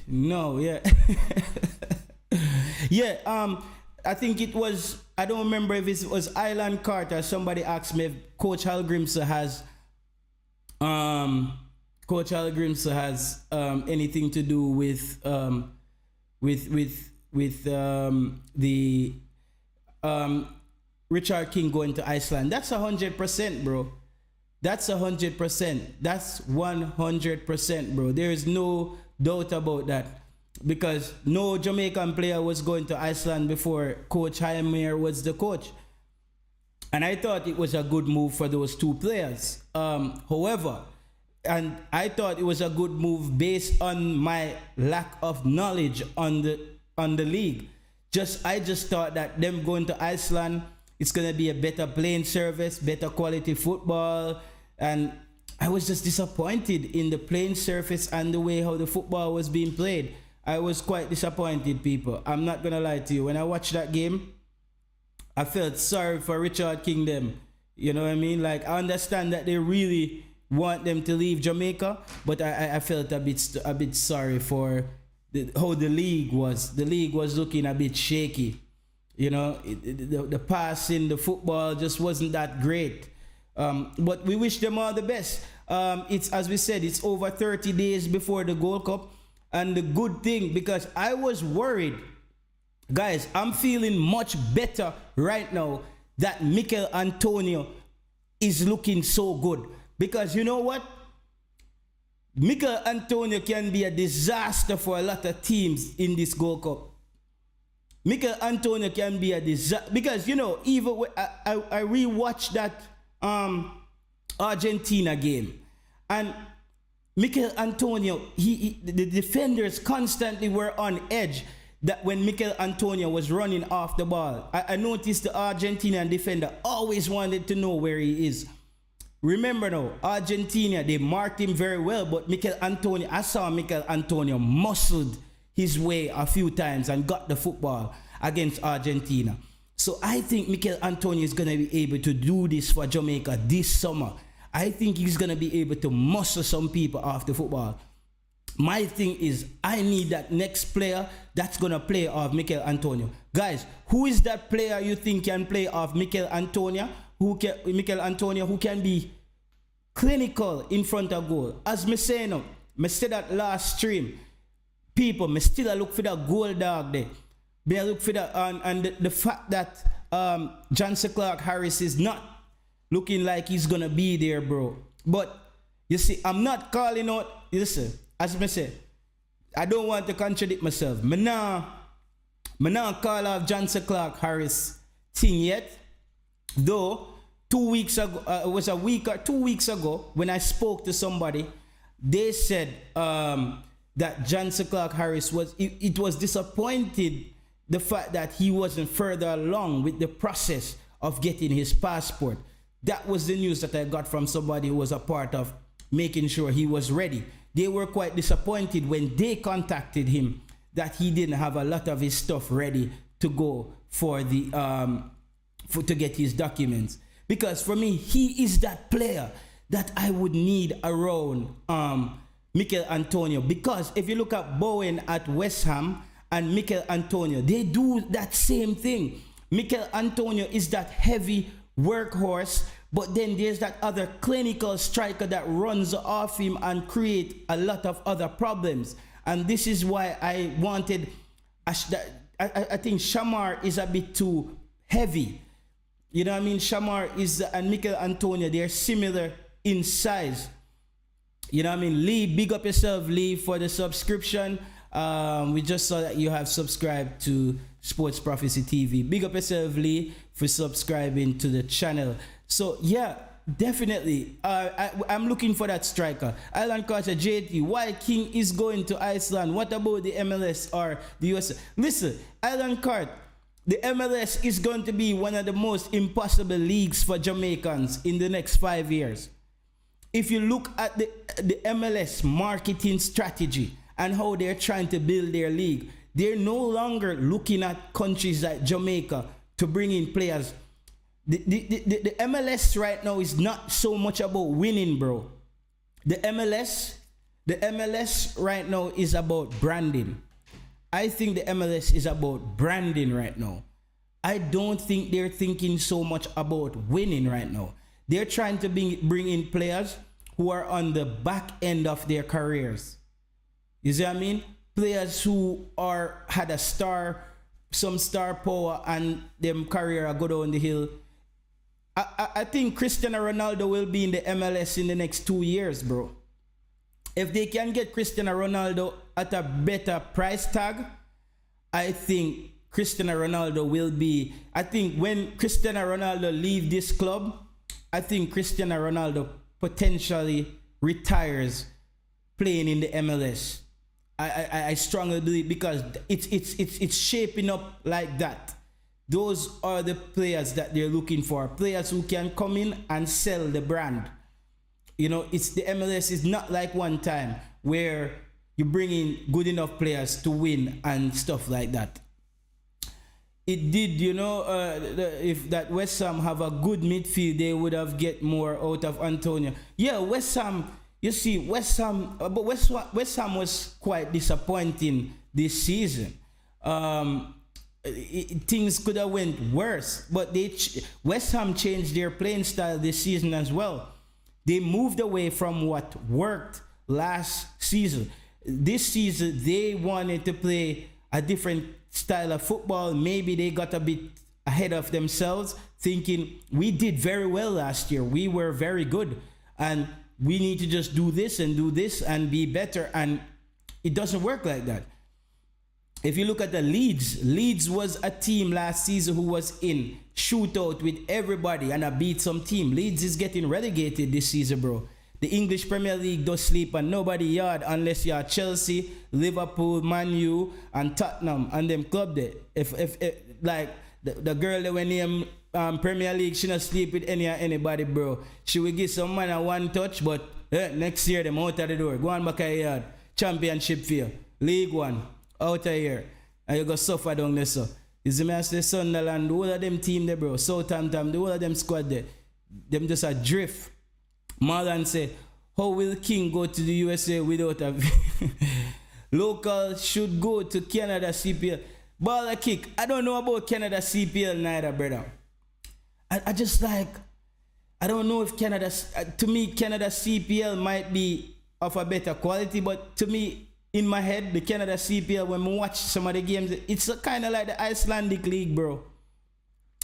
No, yeah. Yeah, I think it was, I don't remember if it was Island Carter. Somebody asked me if Coach Hal Grimson has anything to do with the Richard King going to Iceland. That's 100%, bro. That's 100%. That's 100%, bro. There is no doubt about that. Because no Jamaican player was going to Iceland before Coach Heimer was the coach. And I thought it was a good move for those two players. However, and I thought it was a good move based on my lack of knowledge on the league. I just thought that them going to Iceland, it's gonna be a better playing service, better quality football, and I was just disappointed in the playing surface and the way how the football was being played. I was quite disappointed, people. I'm not gonna lie to you. When I watched that game, I felt sorry for Richard King them. You know what I mean? Like, I understand that they really want them to leave Jamaica, but I felt a bit sorry for how the league was. The league was looking a bit shaky. You know, the passing, the football just wasn't that great. But we wish them all the best. It's, as we said, it's over 30 days before the Gold Cup. And the good thing, because I was worried, guys, I'm feeling much better right now that Mikel Antonio is looking so good. Because you know what? Mikel Antonio can be a disaster for a lot of teams in this Gold Cup. Mikel Antonio can be a disaster. Because, you know, even when I rewatched that Argentina game. And Mikel Antonio, the defenders constantly were on edge. That when Mikel Antonio was running off the ball, I noticed the Argentinian defender always wanted to know where he is. Remember now, Argentina, they marked him very well, but Mikel Antonio, I saw Mikel Antonio muscled his way a few times and got the football against Argentina. So I think Mikel Antonio is going to be able to do this for Jamaica this summer. I think he's going to be able to muscle some people off the football. My thing is, I need that next player that's going to play off Mikel Antonio. Guys, who is that player you think can play off Mikel Antonio? Mikel Antonio, who can be clinical in front of goal? As me say now, me said that last stream, people, me still look for that goal dog there. Me look for that, and the fact that Johnson Clark Harris is not looking like he's gonna be there, bro. But you see, I'm not calling out. Listen, as me say, I don't want to contradict myself. Me nah call off Johnson Clark Harris thing yet. Though 2 weeks ago, it was a week or 2 weeks ago when I spoke to somebody, they said that Johnson Clark Harris was disappointed the fact that he wasn't further along with the process of getting his passport. That was the news that I got from somebody who was a part of making sure he was ready. They were quite disappointed when they contacted him that he didn't have a lot of his stuff ready to go for the to get his documents. Because for me, he is that player that I would need around Mikel Antonio. Because if you look at Bowen at West Ham and Mikel Antonio, they do that same thing. Mikel Antonio is that heavy workhorse, but then there's that other clinical striker that runs off him and create a lot of other problems. And this is why I wanted, I think Shamar is a bit too heavy. You know what I mean? Shamar is, and Mikel Antonio, they're similar in size. You know what I mean? Lee, big up yourself, Lee, for the subscription. We just saw that you have subscribed to Sports Prophecy TV. Big up yourself, Lee, for subscribing to the channel. So, yeah, definitely. I'm looking for that striker. Island Carter, JT, why King is going to Iceland? What about the MLS or the US? Listen, Island Carter, the MLS is going to be one of the most impossible leagues for Jamaicans in the next 5 years. If you look at the MLS marketing strategy and how they're trying to build their league, they're no longer looking at countries like Jamaica to bring in players. The MLS right now is not so much about winning, bro. The MLS right now is about branding. I think the MLS is about branding right now. I don't think they're thinking so much about winning right now. They're trying to bring in players who are on the back end of their careers. You see what I mean? Players who had some star power and them career go down the hill. I think Cristiano Ronaldo will be in the MLS in the next 2 years, bro. If they can get Cristiano Ronaldo at a better price tag, I think Cristiano Ronaldo will be. I think when Cristiano Ronaldo leave this club, I think Cristiano Ronaldo potentially retires playing in the MLS. I strongly believe, because it's shaping up like that. Those are the players that they're looking for. Players who can come in and sell the brand. You know, the MLS is not like one time where you bring in good enough players to win and stuff like that. It did, you know, if that West Ham have a good midfield, they would have get more out of Antonio. Yeah, West Ham, you see, West Ham, but West Ham was quite disappointing this season. Um, Things could have went worse, but West Ham changed their playing style this season as well. They moved away from what worked last season. This season, they wanted to play a different style of football. Maybe they got a bit ahead of themselves, thinking we did very well last year. We were very good, and we need to just do this and be better. And it doesn't work like that. If you look at the Leeds was a team last season who was in shootout with everybody and I beat some team. Leeds is getting relegated this season, bro. The English Premier League does sleep on nobody yard unless you're Chelsea, Liverpool, Man U, and Tottenham and them club there. If like the girl that went name Premier League, she not sleep with anybody, bro. She will give some man a one touch, but next year them out of the door. Go on back a yard. Championship field. League One. Out of here. And you go suffer down there, so. You see me, I say Sunderland, the whole of them team there, bro. Southampton, the whole of them squad there. Them just a drift. Marlon say, how will King go to the USA without a local should go to Canada CPL. Baller kick. I don't know about Canada CPL neither, brother. I just like, I don't know if Canada, to me, Canada CPL might be of a better quality, but to me, in my head, the Canada CPL, when we watch some of the games, it's kind of like the Icelandic League, bro.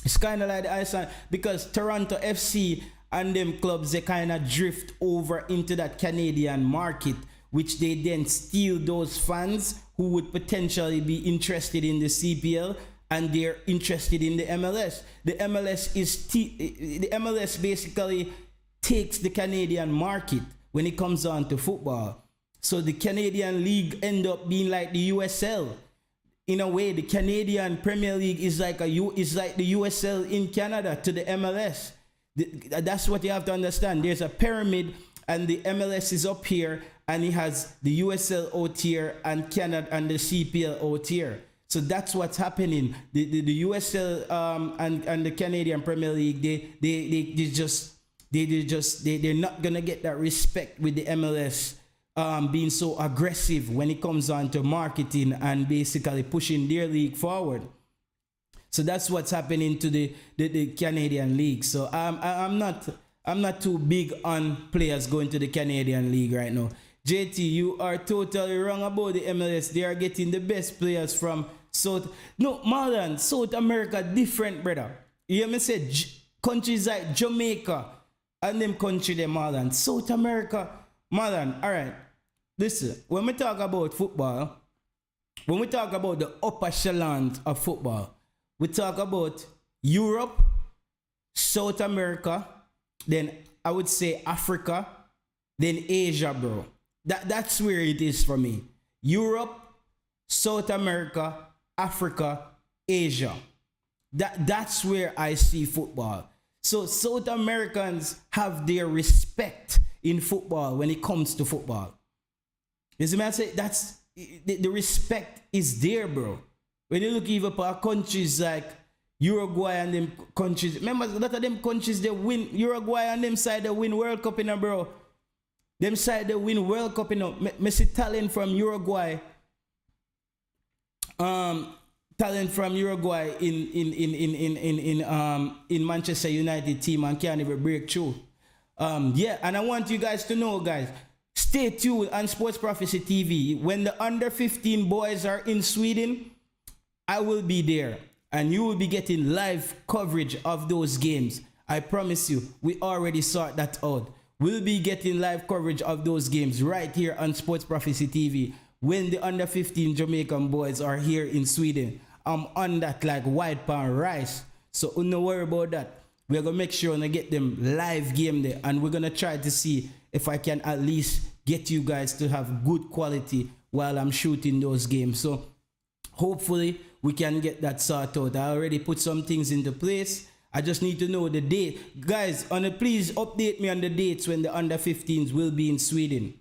It's kind of like the Iceland, because Toronto FC and them clubs, they kind of drift over into that Canadian market, which they then steal those fans who would potentially be interested in the CPL, and they're interested in the MLS. The MLS basically takes the Canadian market when it comes on to football. So the Canadian League end up being like the USL. In a way, the Canadian Premier League is like the USL in Canada to the MLS. That's what you have to understand. There's a pyramid, and the MLS is up here, and it has the USL out here, and Canada and the CPL out here. So that's what's happening. The USL and the Canadian Premier League, they're not gonna get that respect with the MLS. Being so aggressive when it comes on to marketing and basically pushing their league forward. So that's what's happening to the Canadian League. So I'm not too big on players going to the Canadian League right now. JT, you are totally wrong about the MLS. They are getting the best players from more than South America, different, brother. You hear me say countries like Jamaica and them country them more than South America, more than, all right. Listen, when we talk about football, when we talk about the upper echelons of football, we talk about Europe, South America, then I would say Africa, then Asia, bro. That's where it is for me. Europe, South America, Africa, Asia. That's where I see football. So South Americans have their respect in football when it comes to football. You see me, I say that's the respect is there, bro. When you look even for countries like Uruguay and them countries, remember a lot of them countries they win Uruguay and them side they win World Cup in a, bro. Them side they win World Cup in a. Messi talent from Uruguay. Talent from Uruguay in Manchester United team and can't even break through. Yeah, and I want you guys to know, guys. Stay tuned on Sports Prophecy TV. When the under 15 boys are in Sweden, I will be there. And you will be getting live coverage of those games. I promise you, we already sort that out. We'll be getting live coverage of those games right here on Sports Prophecy TV. When the under 15 Jamaican boys are here in Sweden, I'm on that like white pan rice. So don't worry about that. We're going to make sure to get them live game there. And we're going to try to see if I can at least get you guys to have good quality while I'm shooting those games. So hopefully we can get that sorted out. I already put some things into place. I just need to know the date. Guys, please update me on the dates when the under 15s will be in Sweden.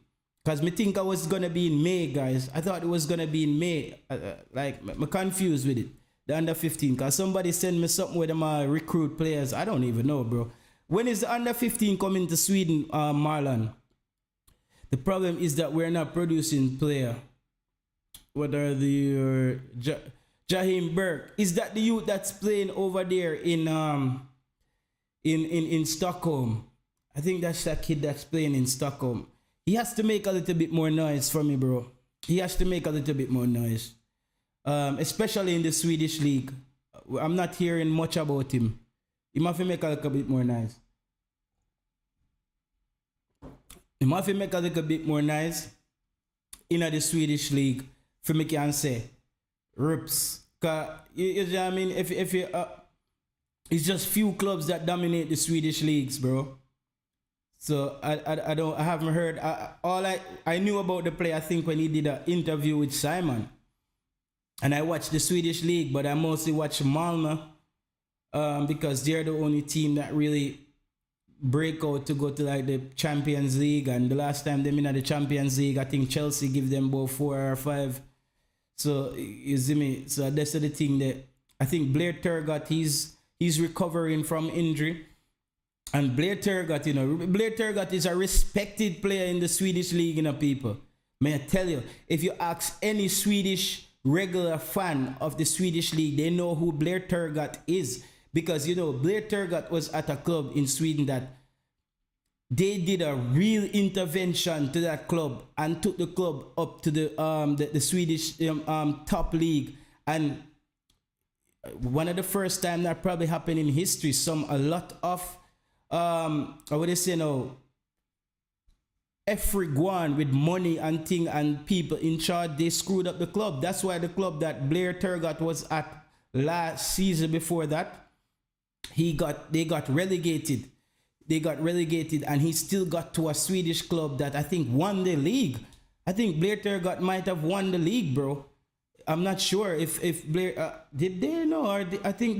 Because me think I was going to be in May, guys. I thought it was going to be in May. I'm confused with it. The under 15. Because somebody sent me something where them recruit players. I don't even know, bro. When is the under 15 coming to Sweden, Marlon? The problem is that we're not producing player. what are the Jaheim Burke? Is that the youth that's playing over there in Stockholm? I think that's that kid that's playing in Stockholm. He has to make a little bit more noise for me, bro. He has to make a little bit more noise, especially in the Swedish league. I'm not hearing much about him. He must make a little bit more noise. He must make a little bit more noise in the Swedish league for me can say rips. Cause you know what I mean? If you it's just few clubs that dominate the Swedish leagues, bro. So I haven't heard all I knew about the play. I think when he did an interview with Simon, and I watched the Swedish league, but I mostly watch Malmö because they're the only team that really break out to go to like the Champions League. And the last time they in the Champions League, I think Chelsea give them about 4 or 5. So you see me. So that's the thing that I think Blair Turgott he's recovering from injury. And Blair Turgott, Blair Turgott is a respected player in the Swedish league, people. May I tell you, if you ask any Swedish regular fan of the Swedish league, they know who Blair Turgott is. Because, Blair Turgott was at a club in Sweden that they did a real intervention to that club and took the club up to the Swedish top league. And one of the first time that probably happened in history, a lot of I would say everyone with money and thing and people in charge, they screwed up the club. That's why the club that Blair Turgott was at last season before that, they got relegated. They got relegated and he still got to a Swedish club that I think won the league. I think Blair Turgott might have won the league, bro. I'm not sure if Blair did they know or I think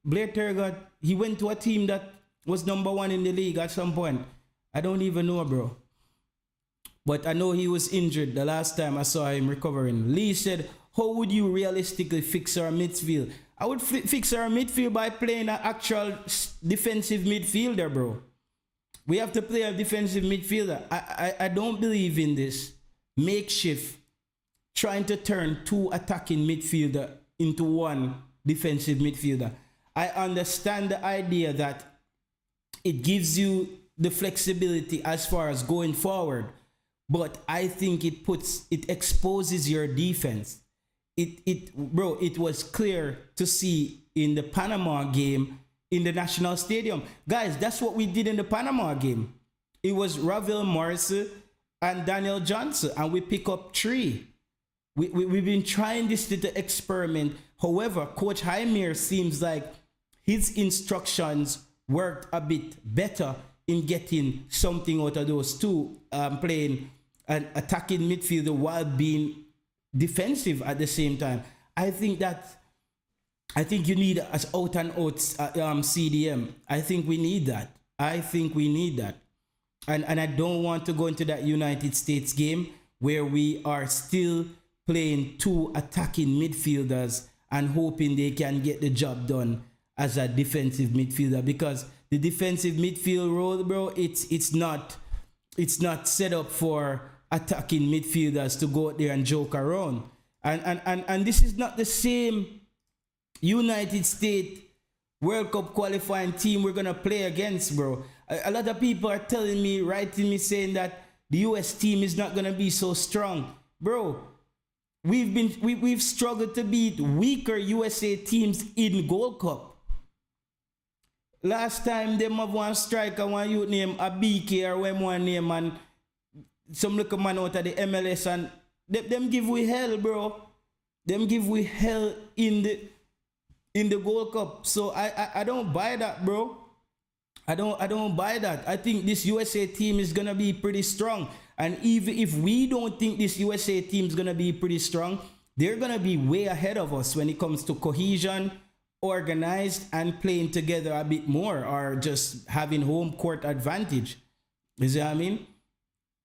Blair Turgott he went to a team that was number 1 in the league at some point. I don't even know, bro. But I know he was injured the last time I saw him recovering. Lee said, how would you realistically fix our midfield? I would fix our midfield by playing an actual defensive midfielder, bro. We have to play a defensive midfielder. I don't believe in this makeshift trying to turn 2 attacking midfielder into 1 defensive midfielder. I understand the idea that it gives you the flexibility as far as going forward, but I think it exposes your defense. It was clear to see in the Panama game in the National Stadium. Guys, that's what we did in the Panama game. It was Ravel Morrissey and Daniel Johnson, and we pick up 3. We've been trying this little experiment. However, Coach Jaime seems like his instructions worked a bit better in getting something out of those 2, playing an attacking midfielder while being defensive at the same time. I think you need as out and out CDM. I think we need that. And I don't want to go into that United States game where we are still playing 2 attacking midfielders and hoping they can get the job done as a defensive midfielder, because the defensive midfield role, bro, it's not set up for attacking midfielders to go out there and joke around. And this is not the same United States World Cup qualifying team we're gonna play against, bro. A lot of people are telling me, writing me, saying that the US team is not gonna be so strong, bro. We've struggled to beat weaker USA teams in Gold Cup. Last time them have one striker, one youth name Abike or one name, and some little man out of the MLS, and them give we hell, bro. Them give we hell in the Gold Cup. So I don't buy that, bro. I don't buy that. I think this USA team is gonna be pretty strong. And even if we don't think this USA team is gonna be pretty strong, they're gonna be way ahead of us when it comes to cohesion, organized, and playing together a bit more, or just having home court advantage. You see what I mean?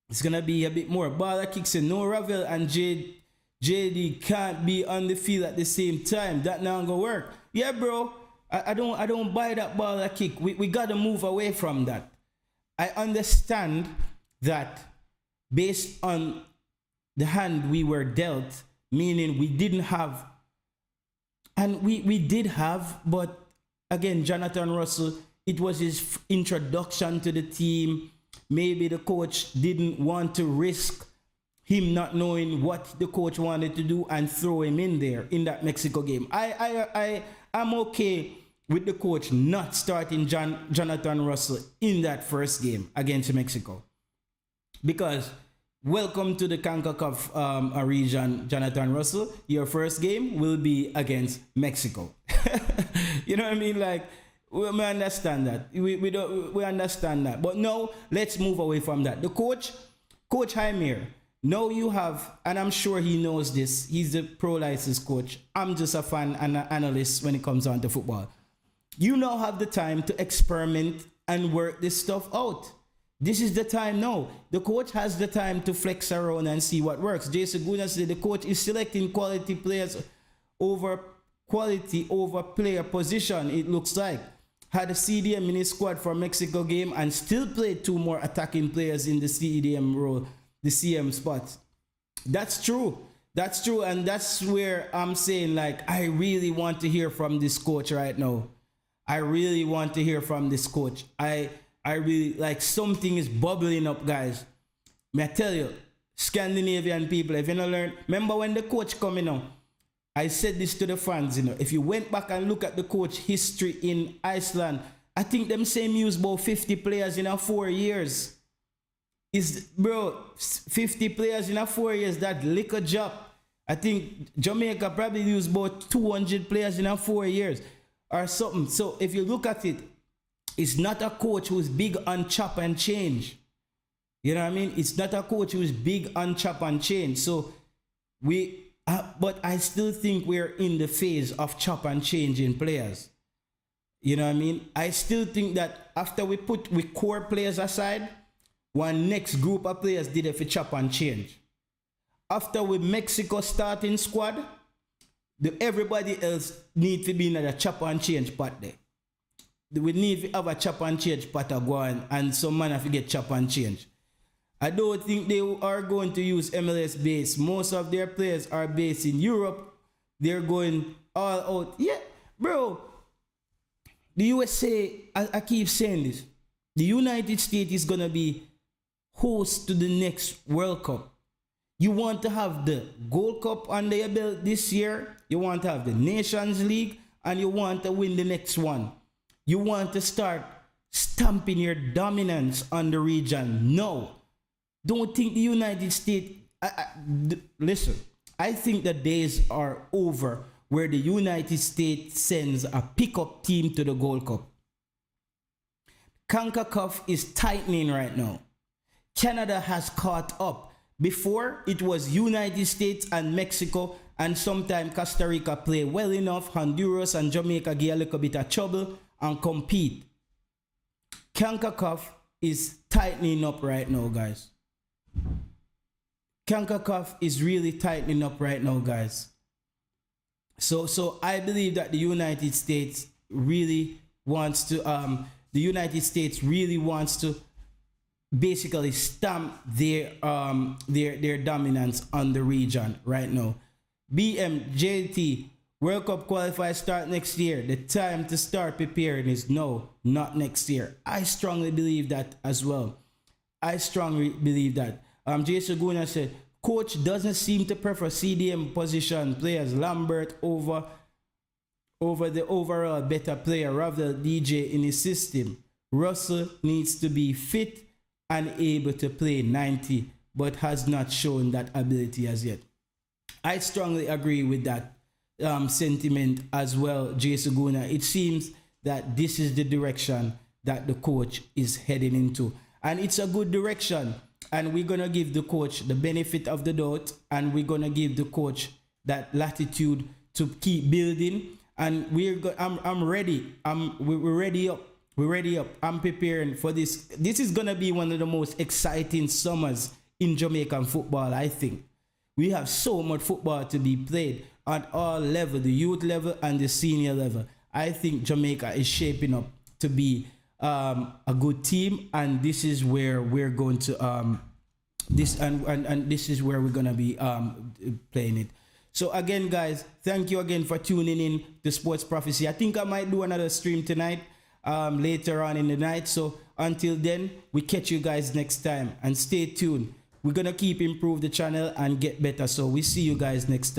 It's gonna be a bit more. Baller kicks in. No, Ravel and JD can't be on the field at the same time. That not gonna work. Yeah, bro. I don't buy that baller kick. We gotta move away from that. I understand that based on the hand we were dealt, meaning we didn't have, and we did have, but again, Jonathan Russell, it was his introduction to the team. Maybe the coach didn't want to risk him not knowing what the coach wanted to do and throw him in there in that Mexico game. I'm okay with the coach not starting Jonathan Russell in that first game against Mexico, because welcome to the CONCACAF region, Jonathan Russell. Your first game will be against Mexico. You know what I mean? Like, we understand that. We understand that. But no, let's move away from that. The coach, Coach Jaime. Now you have, and I'm sure he knows this, he's the pro license coach. I'm just a fan and an analyst when it comes on to football. You now have the time to experiment and work this stuff out. This is the time now. The coach has the time to flex around and see what works. Jason Guna said the coach is selecting quality players over quality over player position, it looks like. Had a CDM in his squad for Mexico game and still played two more attacking players in the CDM role, the CM spot. That's true. That's true. And that's where I'm saying, like, I really want to hear from this coach right now. I really want to hear from this coach. I really, like, something is bubbling up, guys. May I tell you, Scandinavian people, if you don't learn, remember when the coach coming on, I said this to the fans, if you went back and look at the coach history in Iceland, I think them same use about 50 players in 4 years. Is, bro, 50 players in 4 years, that liquor job. I think Jamaica probably used about 200 players in 4 years or something. So if you look at it, it's not a coach who's big on chop and change. You know what I mean? It's not a coach who's big on chop and change. So but I still think we're in the phase of chop and change in players. You know what I mean? I still think that after we core players aside, one next group of players did it for chop and change. After with Mexico starting squad, everybody else need to be in a chop and change part there. We need to have a chop and change part to go on, and some man have to get chop and change. I don't think they are going to use MLS base. Most of their players are based in Europe. They're going all out. Yeah, bro. The USA, I keep saying this. The United States is going to be host to the next World Cup. You want to have the Gold Cup under your belt this year. You want to have the Nations League. And you want to win the next one. You want to start stamping your dominance on the region. No. Don't think the United States... listen, I think the days are over where the United States sends a pickup team to the Gold Cup. CONCACAF is tightening right now. Canada has caught up. Before, it was United States and Mexico, and sometimes Costa Rica play well enough. Honduras and Jamaica get a little bit of trouble and compete. CONCACAF is tightening up right now, guys. CONCACAF is really tightening up right now, guys. So I believe that the United States really wants to basically stamp their dominance on the region right now. BMJT World Cup qualifiers start next year. The time to start preparing is now, not next year. I strongly believe that as well. I strongly believe that. Jason Guna said, coach doesn't seem to prefer CDM position players Lambert over the overall better player, rather DJ in his system. Russell needs to be fit and able to play 90, but has not shown that ability as yet. I strongly agree with that sentiment as well, Jason Guna. It seems that this is the direction that the coach is heading into. And it's a good direction. And we're going to give the coach the benefit of the doubt. And we're going to give the coach that latitude to keep building. And I'm ready. We're ready up. We're ready up. I'm preparing for this. This is going to be one of the most exciting summers in Jamaican football, I think. We have so much football to be played at all levels, the youth level and the senior level. I think Jamaica is shaping up to be a good team, and this is where we're going to this is where we're going to be playing it. So again, guys, thank you again for tuning in to Sports Prophecy. I think I might do another stream tonight, later on in the night. So until then, we catch you guys next time and stay tuned. We're gonna keep improve the channel and get better. So we see you guys next time.